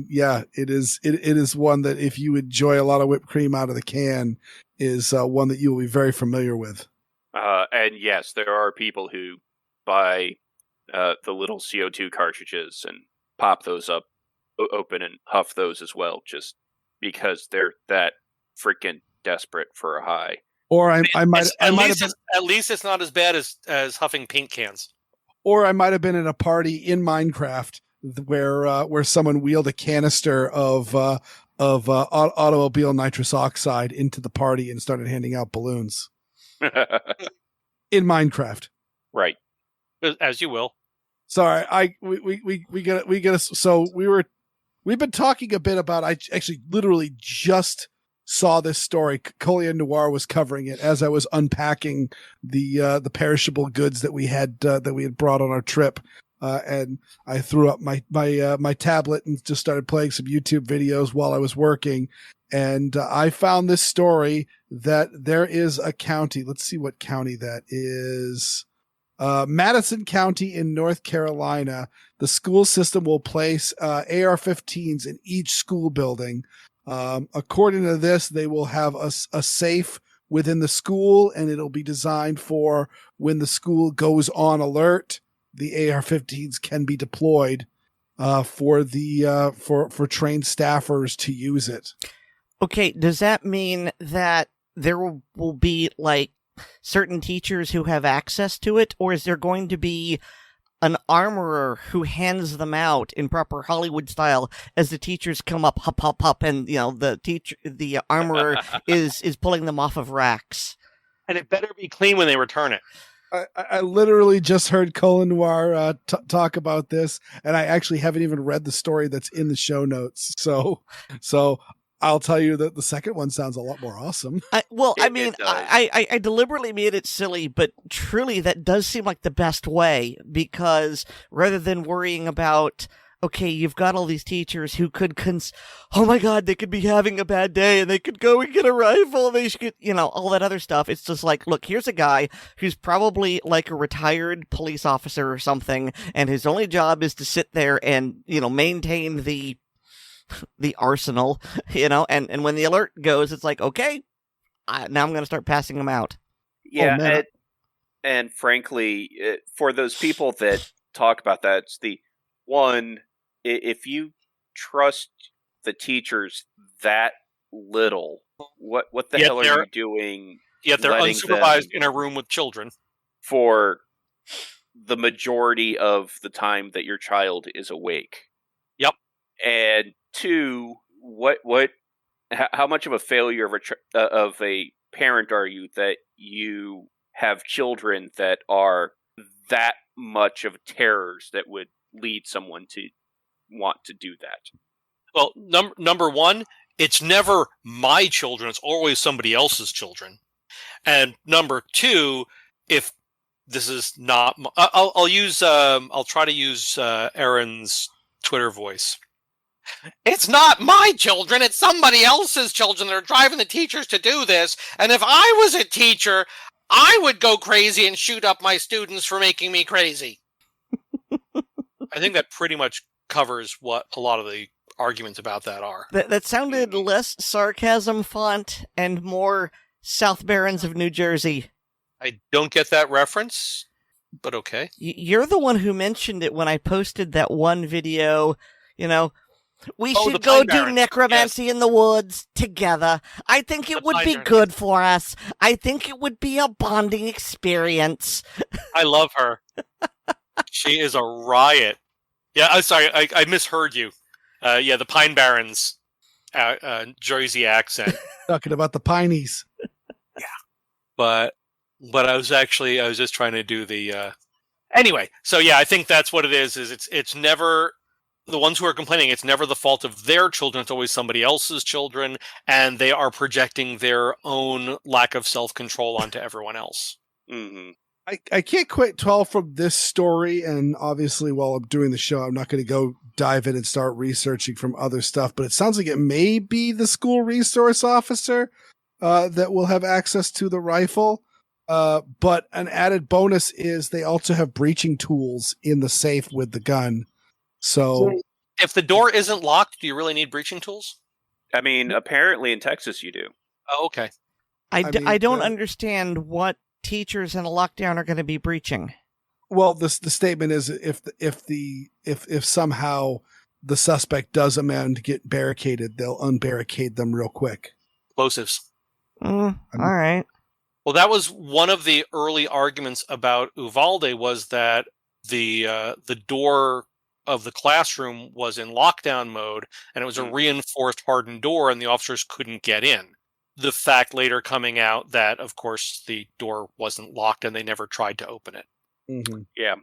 yeah, it is one that if you enjoy a lot of whipped cream out of the can is one that you will be very familiar with. And yes, there are people who buy the little CO2 cartridges and pop those up open and huff those as well, just because they're that freaking desperate for a high. Or at least it's not as bad as huffing paint cans. Or I might have been at a party in Minecraft where someone wheeled a canister of automobile nitrous oxide into the party and started handing out balloons in Minecraft. Right, as you will. Sorry, we gotta. So we've been talking a bit about. I actually literally just saw this story. Collier Noir was covering it as I was unpacking the perishable goods that we had brought on our trip. And I threw up my tablet and just started playing some YouTube videos while I was working. And I found this story that there is a county. Let's see what county that is. Madison County in North Carolina. The school system will place AR-15s in each school building. According to this, they will have a safe within the school, and it'll be designed for when the school goes on alert. The AR-15s can be deployed for trained staffers to use it. Okay, does that mean that there will be like certain teachers who have access to it, or is there going to be an armorer who hands them out in proper Hollywood style as the teachers come up, hop, hop, hop, and the armorer is pulling them off of racks? And it better be clean when they return it. I literally just heard Colin Noir talk about this, and I actually haven't even read the story that's in the show notes. So I'll tell you that the second one sounds a lot more awesome. I deliberately made it silly, but truly that does seem like the best way, because rather than worrying about okay, you've got all these teachers who could oh my god, they could be having a bad day and they could go and get a rifle, they should get, all that other stuff. It's just like, look, here's a guy who's probably like a retired police officer or something, and his only job is to sit there and, maintain the arsenal, and when the alert goes, it's like, okay, now I'm going to start passing them out. Yeah, and frankly, for those people that talk about that, it's the one, if you trust the teachers that little, what the hell are you doing? Yet they're unsupervised in a room with children for the majority of the time that your child is awake. Yep. And two, how much of a failure of a parent are you that you have children that are that much of terrors that would lead someone to want to do that? Well, number one, it's never my children; it's always somebody else's children. And number two, if this is not, I'll try to use Erin's Twitter voice. It's not my children; it's somebody else's children that are driving the teachers to do this. And if I was a teacher, I would go crazy and shoot up my students for making me crazy. I think that pretty much covers what a lot of the arguments about that are. That sounded less sarcasm font and more South Barons of New Jersey. I don't get that reference, but okay. You're the one who mentioned it when I posted that one video, we should go do necromancy in the woods together. I think it would be good for us. I think it would be a bonding experience. I love her. She is a riot. Yeah, I'm sorry, I misheard you. The Pine Barrens Jersey accent. Talking about the Pineys. Yeah. But I was just trying to do the anyway, so yeah, I think that's what it is it's never the ones who are complaining, it's never the fault of their children, it's always somebody else's children, and they are projecting their own lack of self-control onto everyone else. Mm-hmm. I can't quite tell from this story, and obviously while I'm doing the show, I'm not going to go dive in and start researching from other stuff, but it sounds like it may be the school resource officer that will have access to the rifle. But an added bonus is they also have breaching tools in the safe with the gun. So if the door isn't locked, do you really need breaching tools? I mean, apparently in Texas you do. Oh, okay. I don't understand what teachers in a lockdown are going to be breaching. Well, the statement is if somehow the suspect does a man to get barricaded, they'll unbarricade them real quick. Explosives. All right. Well, that was one of the early arguments about Uvalde, was that the door of the classroom was in lockdown mode, and it was a reinforced hardened door, and the officers couldn't get in. The fact later coming out that, of course, the door wasn't locked, and they never tried to open it. Mm-hmm. Yeah.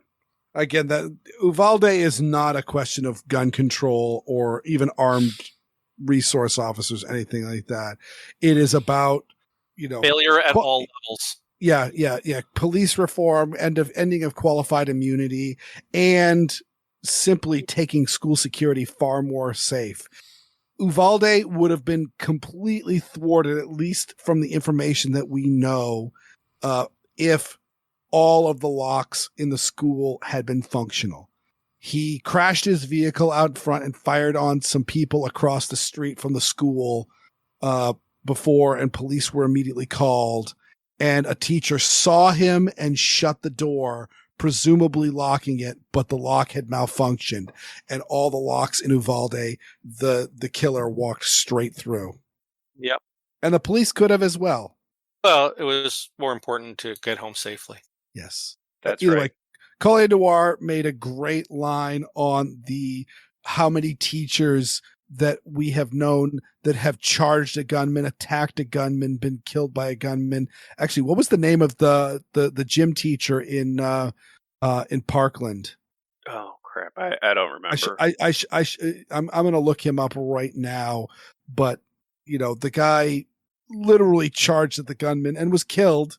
Again, that Uvalde is not a question of gun control or even armed resource officers, anything like that. It is about, failure at all levels. Yeah. Police reform, ending of qualified immunity, and simply taking school security far more safe. Uvalde would have been completely thwarted, at least from the information that we know, if all of the locks in the school had been functional. He crashed his vehicle out front and fired on some people across the street from the school before, and police were immediately called. And a teacher saw him and shut the door, presumably locking it, but the lock had malfunctioned. And all the locks in Uvalde, the killer walked straight through. Yep. And the police could have as well. Well, it was more important to get home safely. Yes. That's Either right. way, Collier Noir made a great line on how many teachers that we have known that have charged a gunman, attacked a gunman, been killed by a gunman. Actually, what was the name of the gym teacher in Parkland? Oh crap, I don't remember. I'm going to look him up right now, but the guy literally charged at the gunman and was killed.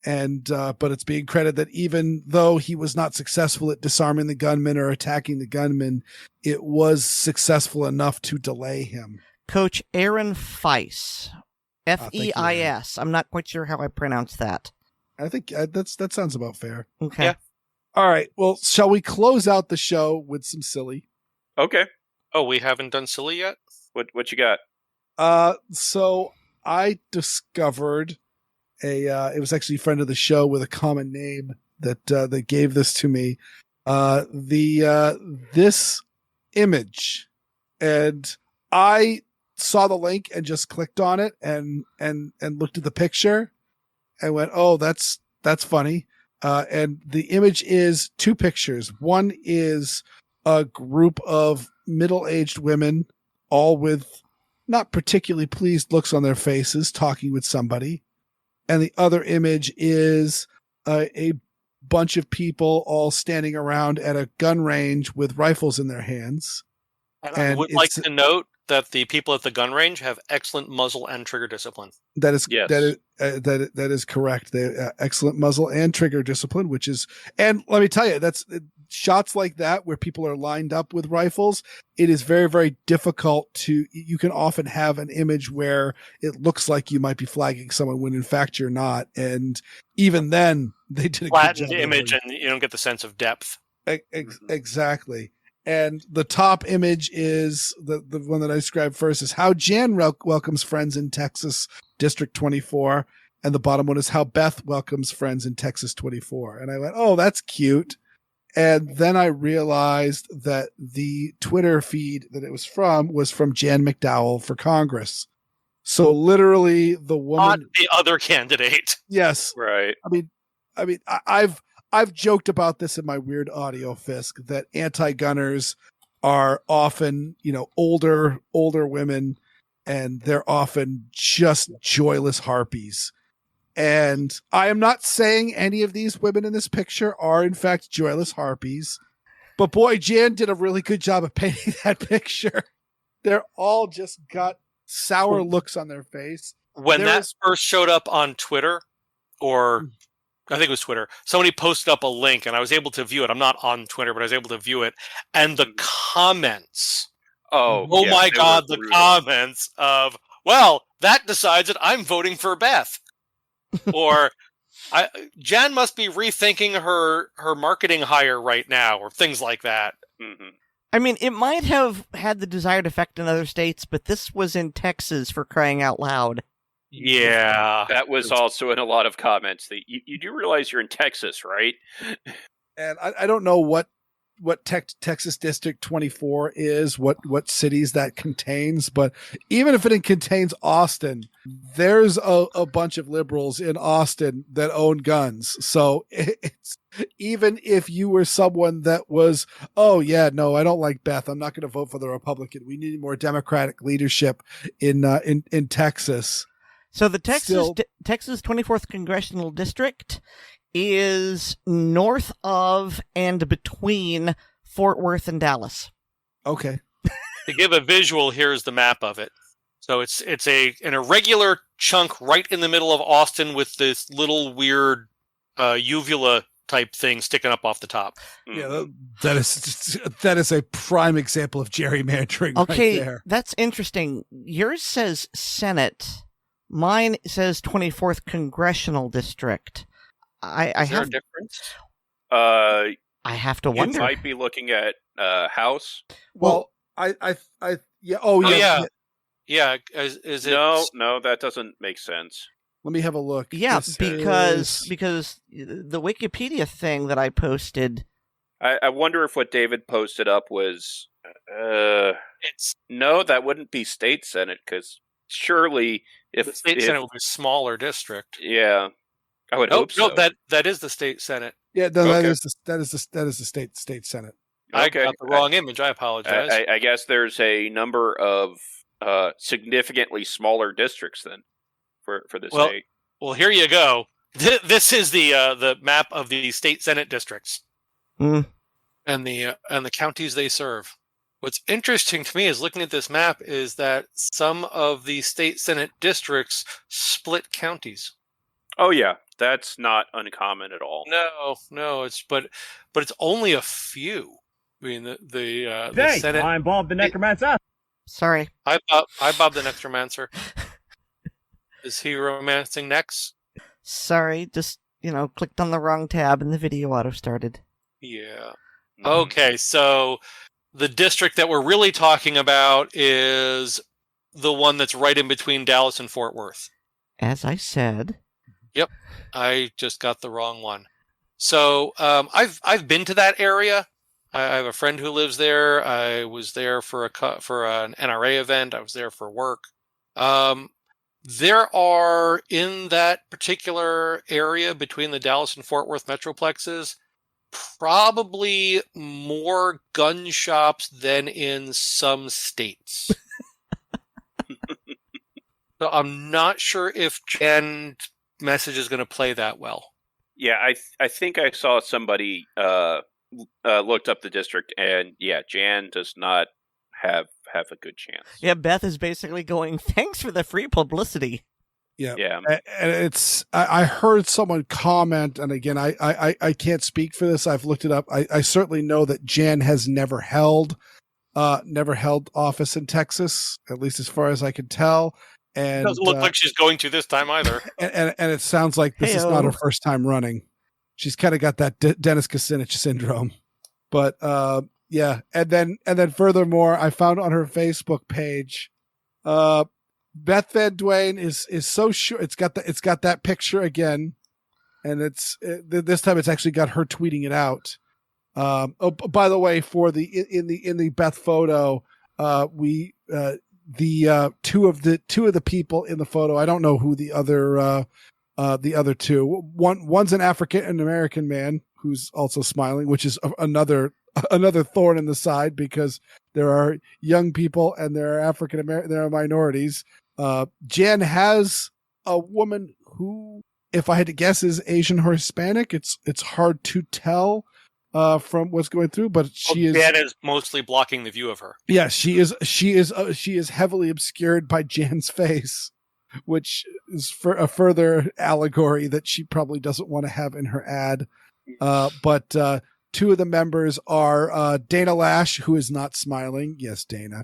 And but it's being credited that even though he was not successful at disarming the gunman or attacking the gunman, it was successful enough to delay him. Coach Aaron Feis. Thank you, Feis. I'm not quite sure how I pronounce that. I think that sounds about fair. Okay. Yeah. All right. Well, shall we close out the show with some silly? Okay. Oh, we haven't done silly yet? What you got? So I discovered it was actually a friend of the show with a common name that gave this to me. This image, and I saw the link and just clicked on it and looked at the picture and went, oh, that's funny. And the image is two pictures. One is a group of middle-aged women, all with not particularly pleased looks on their faces, talking with somebody. And the other image is a bunch of people all standing around at a gun range with rifles in their hands. And I would like to note that the people at the gun range have excellent muzzle and trigger discipline. That is Yes. that is correct. They excellent muzzle and trigger discipline, which is, and let me tell you, that's shots like that where people are lined up with rifles. It is very, very difficult to. You can often have an image where it looks like you might be flagging someone when in fact you're not, and even then they did a Flattened good job. image, and you don't get the sense of depth. Exactly. And the top image is the one that I described first is how Jan welcomes friends in Texas District 24. And the bottom one is how Beth welcomes friends in Texas 24. And I went, oh, that's cute. And then I realized that the Twitter feed that it was from Jan McDowell for Congress. So literally the woman. Not the other candidate. Yes. Right. I mean, I've joked about this in my weird audio fisc that anti-gunners are often, older women, and they're often just joyless harpies. And I am not saying any of these women in this picture are in fact joyless harpies, but boy, Jan did a really good job of painting that picture. They're all just got sour looks on their face. When that first showed up on Twitter, or I think it was Twitter, somebody posted up a link and I was able to view it. I'm not on Twitter, but I was able to view it. And the comments. Oh yeah, my God, the comments of, well, that decides that I'm voting for Beth. Or Jan must be rethinking her marketing hire right now, or things like that. Mm-hmm. I mean, it might have had the desired effect in other states, but this was in Texas, for crying out loud. Yeah. That was also in a lot of comments. That you do realize you're in Texas, right? And I don't know what Texas District 24 is, what cities that contains, but even if it contains Austin, there's a bunch of liberals in Austin that own guns. So it's, even if you were someone that was, oh yeah, no, I don't like Beth, I'm not going to vote for the Republican, we need more Democratic leadership in Texas. So the Texas 24th Congressional District is north of and between Fort Worth and Dallas. Okay. To give a visual, here's the map of it. So it's an irregular chunk right in the middle of Austin with this little weird uvula type thing sticking up off the top. Yeah, that is a prime example of gerrymandering. Okay, right there. That's interesting. Yours says Senate. Mine says 24th Congressional District. Is there a difference? I have to wonder. You might be looking at House. Well, I yeah. Oh yeah. Yeah. Is it? No, that doesn't make sense. Let me have a look. Yeah, because the Wikipedia thing that I posted. I wonder if what David posted up was. No, that wouldn't be state senate, because surely if the state senate would be a smaller district. Yeah. I would hope so. No, that is the state senate. Yeah, no, that is the state senate. I got the wrong image. I apologize. I guess there's a number of significantly smaller districts then for the state. Well, here you go. This is the map of the state senate districts and the counties they serve. What's interesting to me is looking at this map is that some of the state senate districts split counties. Oh yeah, that's not uncommon at all. No, but it's only a few. I mean, the Hey, Senate. I'm Bob the Necromancer. Sorry. Hi, Bob the Necromancer. Is he romancing next? Sorry, just, clicked on the wrong tab and the video auto started. Yeah. Okay, so the district that we're really talking about is the one that's right in between Dallas and Fort Worth. As I said. Yep, I just got the wrong one. So I've been to that area. I have a friend who lives there. I was there for an NRA event. I was there for work. There are, in that particular area between the Dallas and Fort Worth metroplexes, probably more gun shops than in some states. So I'm not sure if Jan's message is going to play that well. Yeah, I think I saw somebody looked up the district, and yeah, Jan does not have a good chance. Yeah, Beth is basically going, thanks for the free publicity. Yeah. And it's I heard someone comment, and again, I can't speak for this. I've looked it up. I certainly know that Jan has never held office in Texas, at least as far as I can tell. And doesn't look like she's going to this time either. And it sounds like this is not her first time running. She's kind of got that Dennis Kucinich syndrome. But yeah, and then furthermore, I found on her Facebook page, Beth Van Dwayne is so sure it's got that picture again, and this time it's actually got her tweeting it out. Oh, by the way, for in the Beth photo, two of the people in the photo, I don't know who the other two. One's an African American man who's also smiling, which is another thorn in the side because there are young people and there are African American, there are minorities. Jan has a woman who, if I had to guess, is Asian or Hispanic. It's hard to tell from what's going through, but Jan is mostly blocking the view of her. Yeah, she is heavily obscured by Jan's face, which is for a further allegory that she probably doesn't want to have in her ad. But two of the members are Dana Lash, who is not smiling. Yes, Dana.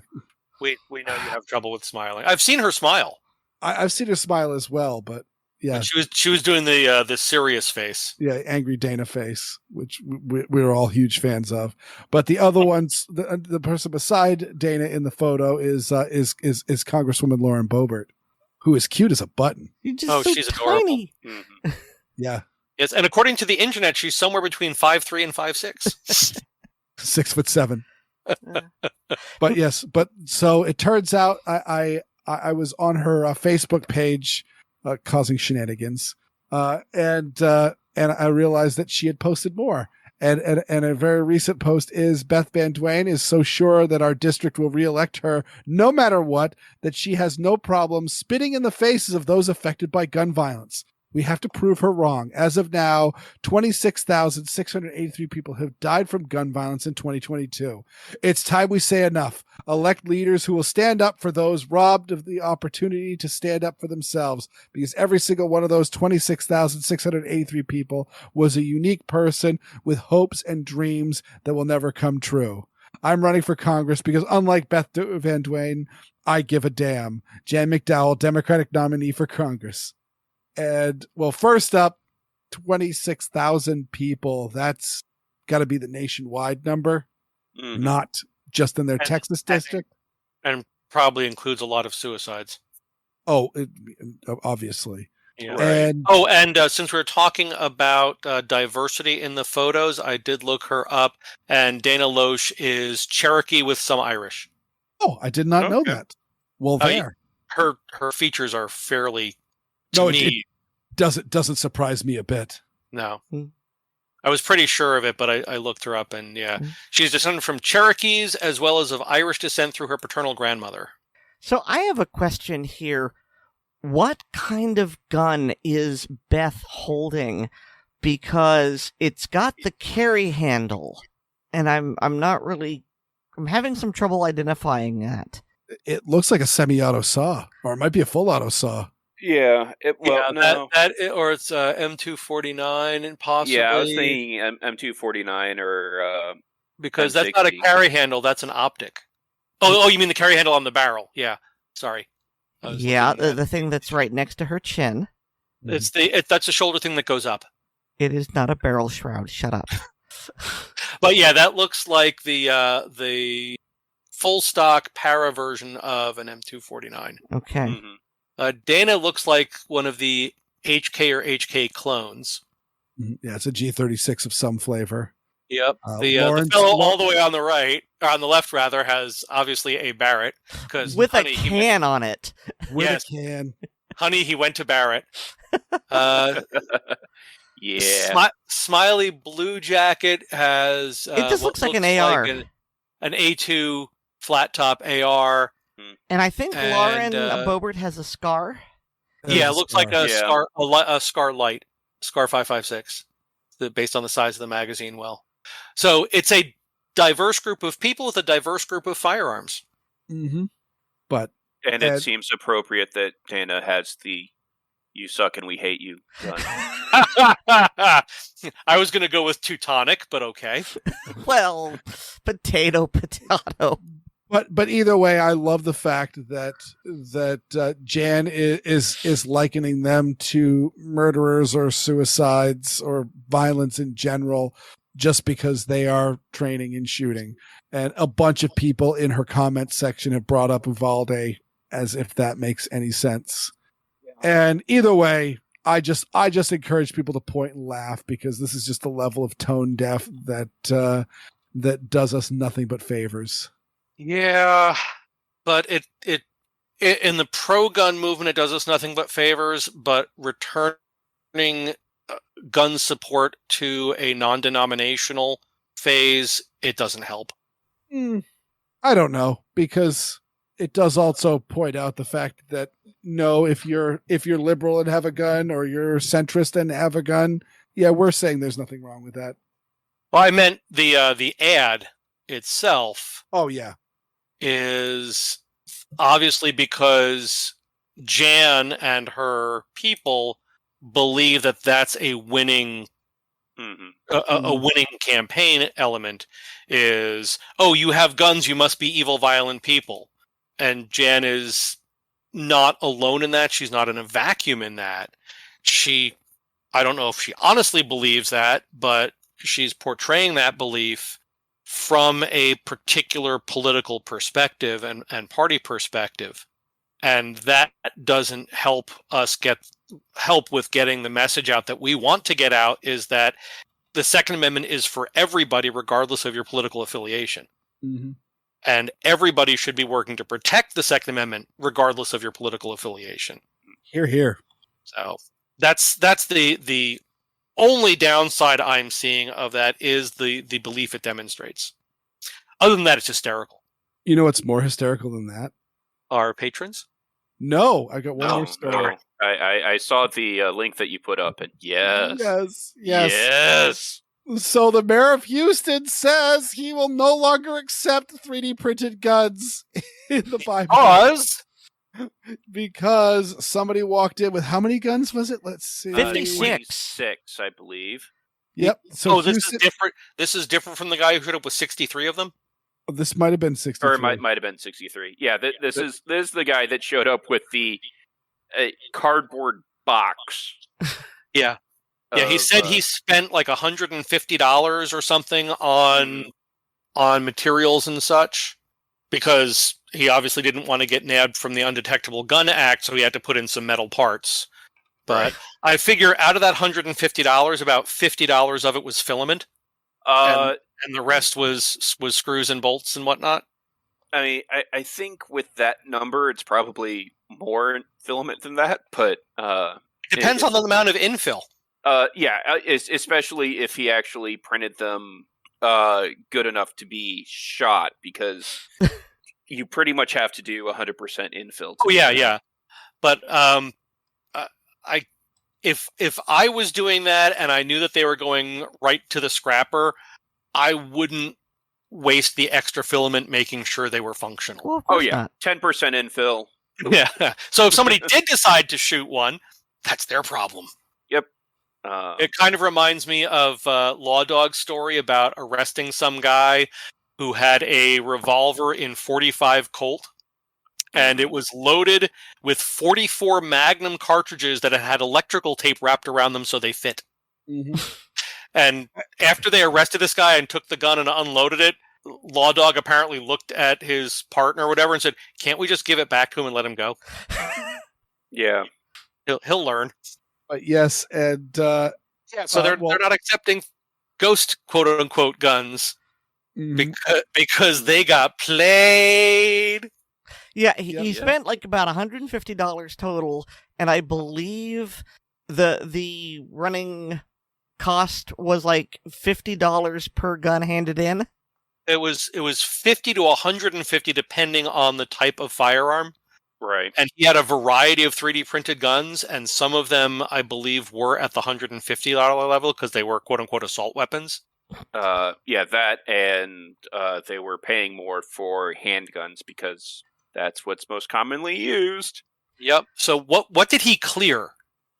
We know you have trouble with smiling. I've seen her smile. I've seen her smile as well, but yeah, and she was doing the serious face. Yeah, angry Dana face, which we're all huge fans of. But the other ones, the person beside Dana in the photo is Congresswoman Lauren Boebert, who is cute as a button. You're just so she's tiny. adorable. Mm-hmm. Yeah. Yes, and according to the internet, she's somewhere between 5'3" and 5'6". 6'7". But yes, so it turns out I was on her Facebook page causing shenanigans, and I realized that she had posted more. And a very recent post is Beth Van Dwayne is so sure that our district will reelect her no matter what that she has no problem spitting in the faces of those affected by gun violence. We have to prove her wrong. As of now, 26,683 people have died from gun violence in 2022. It's time we say enough. Elect leaders who will stand up for those robbed of the opportunity to stand up for themselves, because every single one of those 26,683 people was a unique person with hopes and dreams that will never come true. I'm running for Congress because, unlike Beth Van Dwayne, I give a damn. Jan McDowell, Democratic nominee for Congress. And, well, first up, 26,000 people. That's got to be the nationwide number, not just in their Texas district. And probably includes a lot of suicides. Oh, obviously. Yeah. And since we're talking about diversity in the photos, I did look her up, and Dana Loesch is Cherokee with some Irish. Oh, I did not know that. Well, there. Her features are fairly... It doesn't surprise me a bit. No. I was pretty sure of it, but I looked her up, and yeah. She's descended from Cherokees as well as of Irish descent through her paternal grandmother. So I have a question here. What kind of gun is Beth holding? Because it's got the carry handle, and I'm having some trouble identifying that. It looks like a semi-auto saw, or it might be a full auto saw. Yeah. No. Or it's M249 and possibly. Yeah, I was thinking M249 or because M60. that's not a carry handle, that's an optic. Oh, you mean the carry handle on the barrel? Yeah, sorry. Yeah, the thing that's right next to her chin. That's a shoulder thing that goes up. It is not a barrel shroud. Shut up. But yeah, that looks like the full stock para version of an M249. Okay. Mm-hmm. Dana looks like one of the HK or HK clones. Yeah, it's a G36 of some flavor. Yep. The fellow all the way on the right, or on the left rather, has obviously a Barrett with a can on it. With a can. Honey, he went to Barrett. Yeah. Smiley Blue Jacket has. It just looks like an AR. Like an A2 flat top AR. And I think Lauren Boebert has a Scar. Yeah, it looks like a Scar, a Scar Light, Scar 5.56, based on the size of the magazine. Well, so it's a diverse group of people with a diverse group of firearms. Mm-hmm. And it seems appropriate that Dana has the "you suck and we hate you" gun. I was going to go with Teutonic, but okay. Well, potato. But either way, I love the fact that Jan is likening them to murderers or suicides or violence in general, just because they are training and shooting. And a bunch of people in her comment section have brought up Uvalde, as if that makes any sense. And either way, I just encourage people to point and laugh, because this is just a level of tone deaf that does us nothing but favors. Yeah, but it in the pro-gun movement, it does us nothing but favors, but returning gun support to a non-denominational phase, it doesn't help. I don't know, because it does also point out the fact that no, if you're liberal and have a gun, or you're centrist and have a gun, yeah, we're saying there's nothing wrong with that. Well, I meant the ad itself. Oh yeah, is obviously because Jan and her people believe that that's a winning, a winning campaign element. Is, oh, you have guns, you must be evil, violent people. And Jan is not alone in that. She's not in a vacuum in that. I don't know if she honestly believes that, but she's portraying that belief from a particular political perspective and party perspective. And that doesn't help us help with getting the message out that we want to get out, is that the Second Amendment is for everybody, regardless of your political affiliation. Mm-hmm. And everybody should be working to protect the Second Amendment, regardless of your political affiliation. Hear, hear. So that's the only downside I'm seeing of that, is the belief it demonstrates. Other than that, it's hysterical. You know what's more hysterical than that? Our patrons? No, I got one more story. No. I saw the link that you put up, and yes. So the mayor of Houston says he will no longer accept 3D printed guns in the buyback. Because somebody walked in with, how many guns was it? Let's see. 56, I believe. Yep. So this is different. This is different from the guy who showed up with 63 of them. This might have been 63. Or it might have been 63. Yeah, this is the guy that showed up with the cardboard box. Yeah. Yeah, he said he spent like $150 or something on materials and such, because he obviously didn't want to get nabbed from the Undetectable Gun Act, so he had to put in some metal parts. But I figure out of that $150, about $50 of it was filament, and the rest was screws and bolts and whatnot. I mean, I think with that number, it's probably more filament than that, but it depends on the amount of infill. Yeah, especially if he actually printed them good enough to be shot, because you pretty much have to do 100% infill. Oh yeah. But if I was doing that and I knew that they were going right to the scrapper, I wouldn't waste the extra filament making sure they were functional. Well, oh yeah, 10% infill. Yeah. So if somebody did decide to shoot one, that's their problem. Yep. It kind of reminds me of Law Dog's story about arresting some guy who had a revolver in .45 Colt, and it was loaded with 44 Magnum cartridges that had electrical tape wrapped around them so they fit. Mm-hmm. And after they arrested this guy and took the gun and unloaded it, Law Dog apparently looked at his partner or whatever and said, "Can't we just give it back to him and let him go?" Yeah. He'll learn. But yes, and Yeah, so they're not accepting ghost quote unquote guns because they got played. Yeah, he spent like about $150 total, and I believe the running cost was like $50 per gun handed in. It was $50 to $150 depending on the type of firearm. Right. And he had a variety of 3D printed guns, and some of them, I believe, were at the $150 level because they were quote-unquote assault weapons. Yeah, that, and they were paying more for handguns because that's what's most commonly used. Yep. So what did he clear?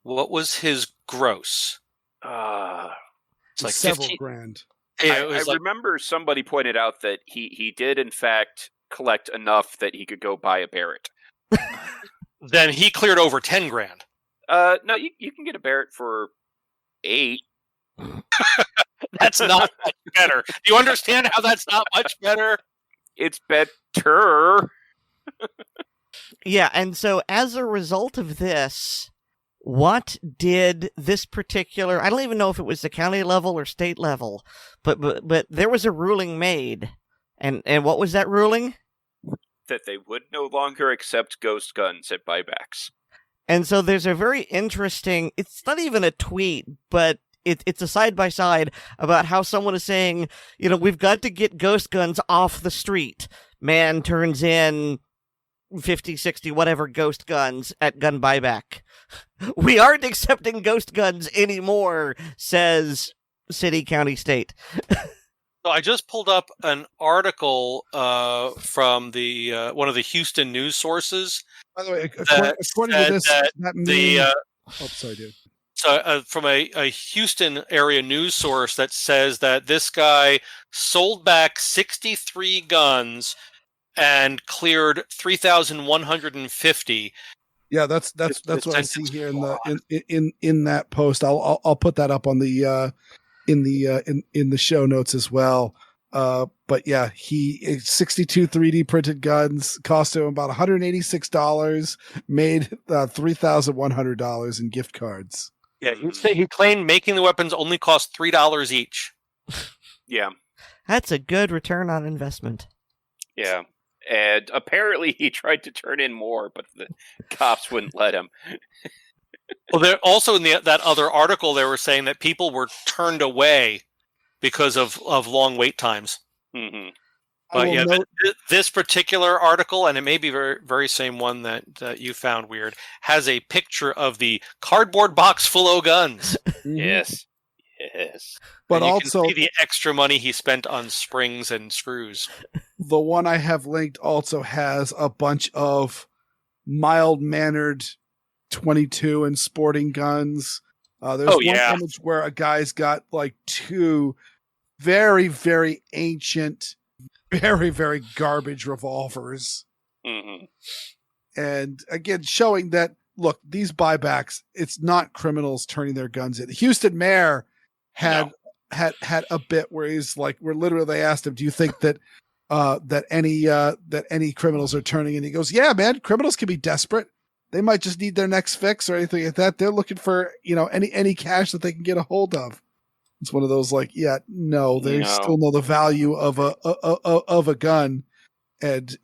What was his gross? It's like several grand. Yeah, I remember somebody pointed out that he did, in fact, collect enough that he could go buy a Barrett. Then he cleared over 10 grand. No, you can get a Barrett for 8. That's not much better. Do you understand how that's not much better? It's better. Yeah, and so as a result of this, what did this particular, I don't even know if it was the county level or state level, but there was a ruling made. And what was that ruling? That they would no longer accept ghost guns at buybacks. And so there's a very interesting, it's not even a tweet, but it's a side-by-side about how someone is saying, we've got to get ghost guns off the street. Man turns in 50, 60, whatever ghost guns at gun buyback. We aren't accepting ghost guns anymore, says city, county, state. So I just pulled up an article from the one of the Houston news sources. By the way, according to this, sorry, dude. So from a Houston area news source that says that this guy sold back 63 guns and cleared 3,150. Yeah, that's what I see here in that post. I'll put that up on the in the show notes as well. But yeah, he 62 3D printed guns cost him about $186, made $3,100 in gift cards. Yeah, he claimed making the weapons only cost $3 each. Yeah, that's a good return on investment. Yeah, and apparently he tried to turn in more, but the cops wouldn't let him. Well, they're also in that other article, they were saying that people were turned away because of long wait times. Mm-hmm. But yeah, this particular article, and it may be very, very same one that you found weird, has a picture of the cardboard box full of guns. Yes. But and you also can see the extra money he spent on springs and screws. The one I have linked also has a bunch of mild-mannered 22 and sporting guns. There's one image where a guy's got like 2 very, very ancient, very, very garbage revolvers. Mm-hmm. And again, showing that, look, these buybacks, it's not criminals turning their guns in. The Houston mayor had a bit where he's like, where literally they asked him, do you think that any criminals are turning in? He goes, yeah, man, criminals can be desperate. They might just need their next fix or anything like that. They're looking for, any cash that they can get a hold of. It's one of those like, still know the value of a gun, and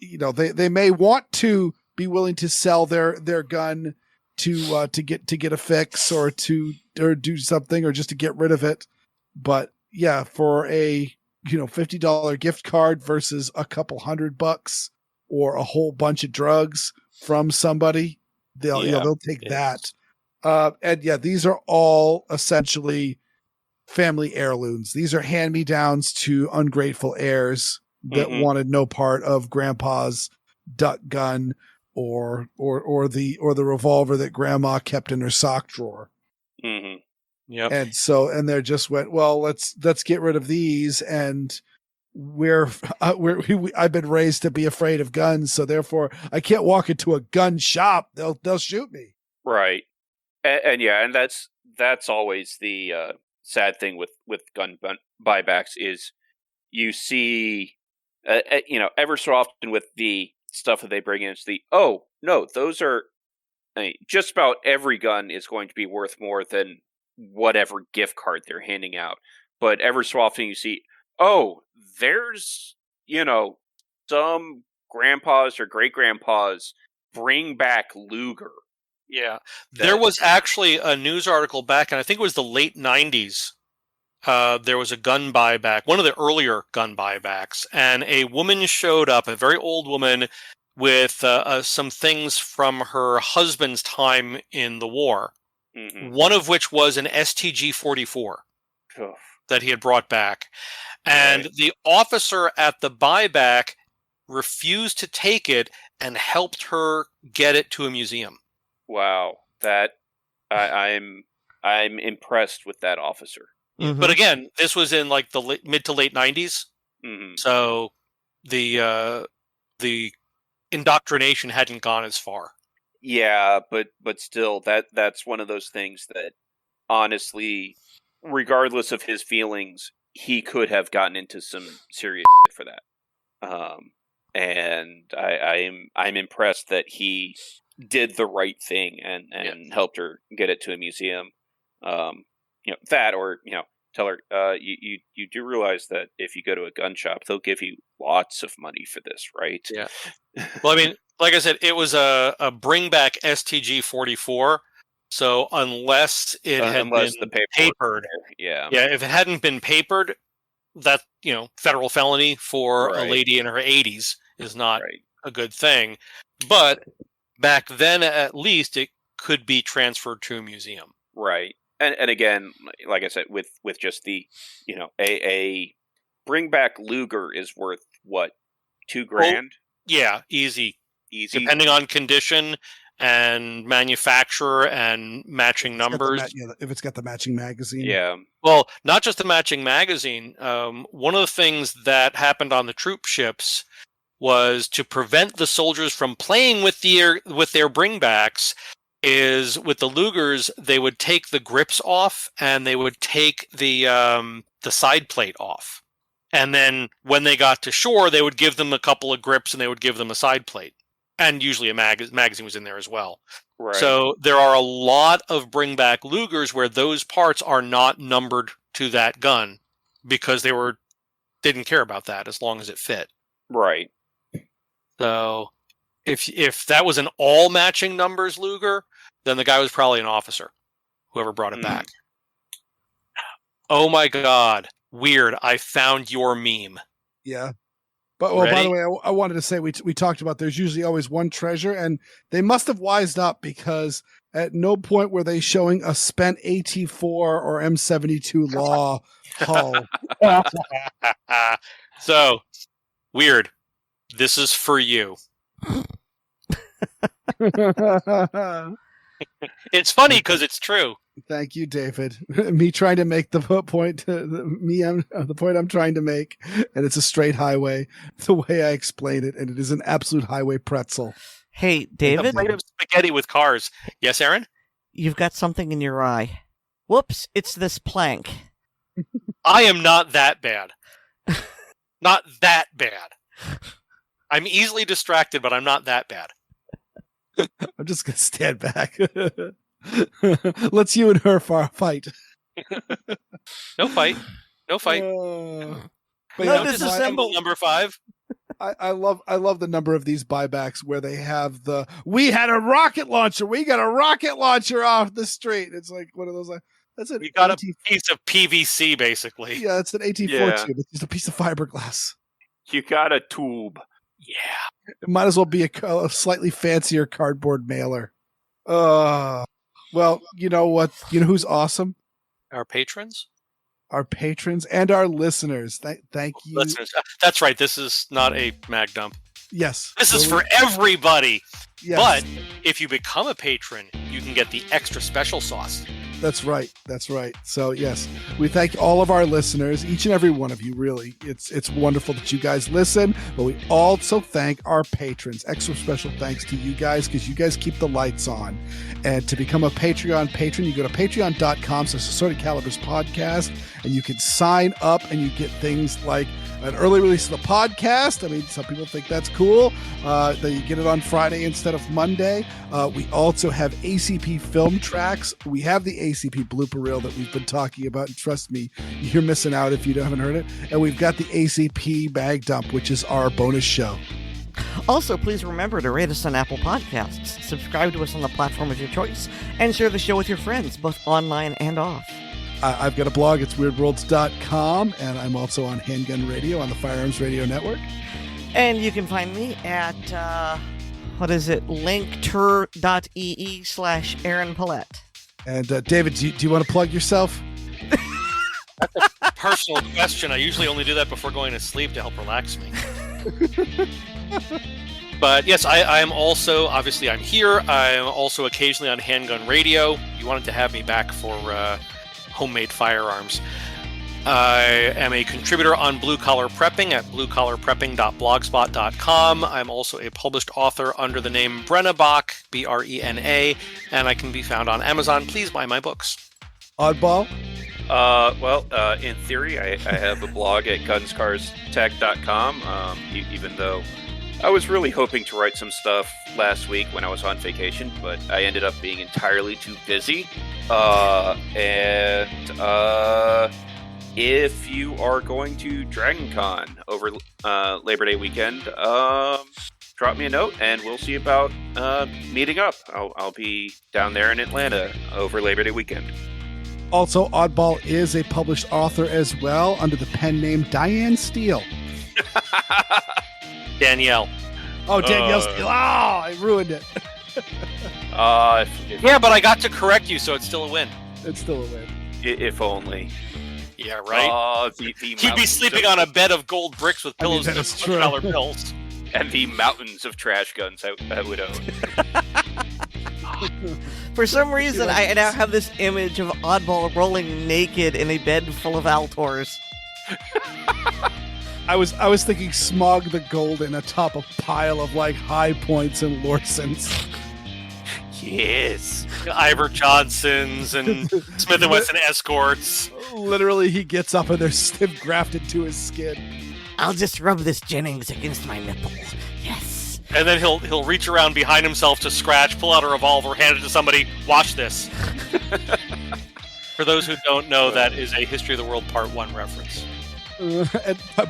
they may want to be willing to sell their gun to get a fix or do something or just to get rid of it. But yeah, for a $50 gift card versus a couple $100 or a whole bunch of drugs from somebody, they'll take that. And yeah, these are all essentially family heirlooms. These are hand-me-downs to ungrateful heirs that wanted no part of grandpa's duck gun or the revolver that Grandma kept in her sock drawer. Mm-hmm. Yep. And they just went, well, let's get rid of these. And I've been raised to be afraid of guns, so therefore I can't walk into a gun shop. They'll shoot me. Right. And that's always the sad thing with gun buybacks is you see, ever so often with the stuff that they bring in, it's those are, just about every gun is going to be worth more than whatever gift card they're handing out. But ever so often you see, there's, some grandpas or great grandpas bring back Luger. Yeah. There was actually a news article back, and I think it was the late 90s. There was a gun buyback, one of the earlier gun buybacks, and a woman showed up, a very old woman, with some things from her husband's time in the war. Mm-hmm. One of which was an STG-44 that he had brought back. And the officer at the buyback refused to take it and helped her get it to a museum. Wow. That I'm impressed with that officer. Mm-hmm. But again, this was in like the mid to late 90s. Mm-hmm. So the indoctrination hadn't gone as far. Yeah, but still, that's one of those things that, honestly, regardless of his feelings, he could have gotten into some serious shit for that. And I'm impressed that he did the right thing and helped her get it to a museum. That, or tell her you do realize that if you go to a gun shop, they'll give you lots of money for this, right? Yeah. Well, I mean, like I said, it was a bring back STG-44. So unless it had been papered, if it hadn't been papered, that federal felony for a lady in her 80s is not a good thing. But back then, at least, it could be transferred to a museum. Right. And again, like I said, with just the a bring back Luger is worth what, $2,000? Well, yeah, easy, depending on condition and manufacturer and matching numbers. If it's got the matching magazine. Yeah. Well, not just the matching magazine. One of the things that happened on the troop ships was to prevent the soldiers from playing with their bringbacks. Is with the Lugers, they would take the grips off and they would take the side plate off. And then when they got to shore, they would give them a couple of grips and they would give them a side plate. And usually a magazine was in there as well. Right. So there are a lot of bring back Lugers where those parts are not numbered to that gun because they didn't care about that as long as it fit. Right. So if that was an all matching numbers Luger, then the guy was probably an officer, whoever brought it back. Oh my God. Weird. I found your meme. Yeah. But by the way, I wanted to say we talked about there's usually always one treasure, and they must have wised up because at no point were they showing a spent AT-4 or M72 Law hull. So, Weird. This is for you. It's funny because it's true. Thank you, David. Me trying to make the point, the point I'm trying to make, and it's a straight highway, the way I explain it, and it is an absolute highway pretzel. Hey, David. A plate of spaghetti with cars. Yes, Erin? You've got something in your eye. Whoops, it's this plank. I am not that bad. Not that bad. I'm easily distracted, but I'm not that bad. I'm just going to stand back. Let's you and her fight. No fight. No fight. But no, disassemble. Number 5. I love the number of these buybacks where they have we had a rocket launcher. We got a rocket launcher off the street. It's like one of those. That's it. We got a piece of PVC, basically. Yeah, it's an AT-4 tube. It's just a piece of fiberglass. You got a tube. Yeah. It might as well be a slightly fancier cardboard mailer. Well, you know what? You know who's awesome? Our patrons? Our patrons and our listeners. Thank you. Listeners. That's right. This is not a mag dump. Yes. This is for everybody. Yes. But if you become a patron, you can get the extra special sauce. That's right. So yes, we thank all of our listeners, each and every one of you. Really, it's wonderful that you guys listen, but we also thank our patrons. Extra special thanks to you guys, because you guys keep the lights on. And to become a Patreon patron, you go to patreon.com/Assorted Calibers Podcast, and you can sign up, and you get things like an early release of the podcast. I mean, some people think that's cool, that you get it on Friday instead of Monday. We also have ACP film tracks. We have the ACP blooper reel that we've been talking about, and trust me, you're missing out if you haven't heard it. And we've got the ACP bag dump, which is our bonus show. Also, please remember to rate us on Apple Podcasts, subscribe to us on the platform of your choice, and share the show with your friends, both online and off. I've got a blog. It's weirdworlds.com, and I'm also on Handgun Radio on the Firearms Radio Network. And you can find me at, linkter.ee/Erin Paulette. And David, do you want to plug yourself? Personal question. I usually only do that before going to sleep to help relax me. But yes, I am also, obviously I'm here. I'm also occasionally on Handgun Radio. You wanted to have me back for homemade firearms. I am a contributor on Blue Collar Prepping at bluecollarprepping.blogspot.com. I'm also a published author under the name Brenna Bach, Brena, and I can be found on Amazon. Please buy my books. Oddball? In theory, I have a blog at gunscarstech.com, even though I was really hoping to write some stuff last week when I was on vacation, but I ended up being entirely too busy. If you are going to Dragon Con over Labor Day weekend, drop me a note and we'll see about meeting up. I'll be down there in Atlanta over Labor Day weekend. Also, Oddball is a published author as well under the pen name Diane Steele. Danielle. Oh, Danielle Steele. Oh, I ruined it. Yeah, but I got to correct you, so it's still a win. It's still a win. If only. Yeah, right? He'd be sleeping on a bed of gold bricks with pillows and $100 bills. And the mountains of trash guns I would own. For some reason, I now have this image of Oddball rolling naked in a bed full of Altors. I was thinking Smog the Golden atop a pile of like High Points and Lorsons. Yes. Ivor Johnsons and Smith & Wesson Escorts. Literally, he gets up and they're stiff grafted to his skin. I'll just rub this Jennings against my nipple. Yes. And then he'll reach around behind himself to scratch, pull out a revolver, hand it to somebody. Watch this. For those who don't know, that is a History of the World Part 1 reference. And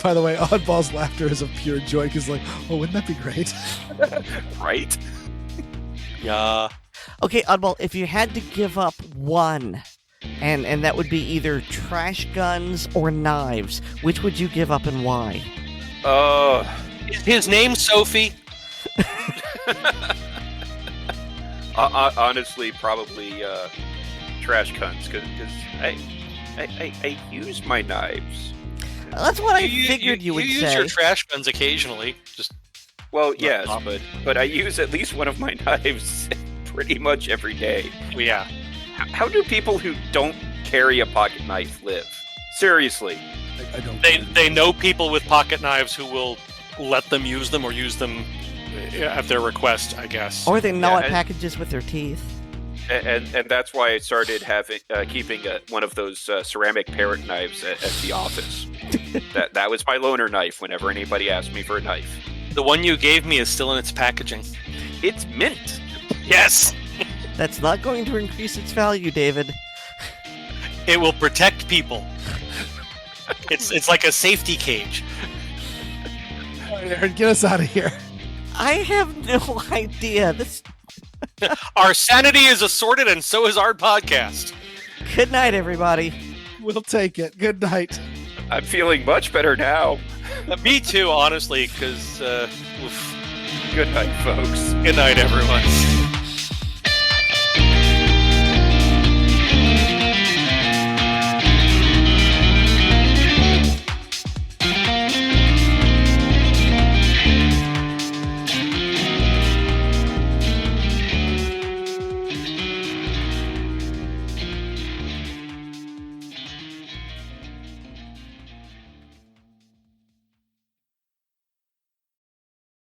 by the way, Oddball's laughter is of pure joy because, like, oh, wouldn't that be great? Right? Yeah. Okay, Oddball, if you had to give up one, and that would be either trash guns or knives, which would you give up and why? Is his name Sophie? Honestly, probably trash guns, because I use my knives. That's what I figured you would say. You use your trash guns occasionally. Well, yes, but I use at least one of my knives pretty much every day. Yeah. How do people who don't carry a pocket knife live? Seriously. I don't. They know people with pocket knives who will let them use them or use them at their request, I guess. Or they gnaw at packages with their teeth. And that's why I started keeping one of those ceramic parrot knives at the office. that was my loaner knife whenever anybody asked me for a knife. The one you gave me is still in its packaging. It's mint. Yes! That's not going to increase its value, David. It will protect people. It's like a safety cage. All right, Aaron, get us out of here. I have no idea. Our sanity is assorted, and so is our podcast. Good night, everybody. We'll take it. Good night. I'm feeling much better now. Me too, honestly, because... Good night, folks. Good night, everyone.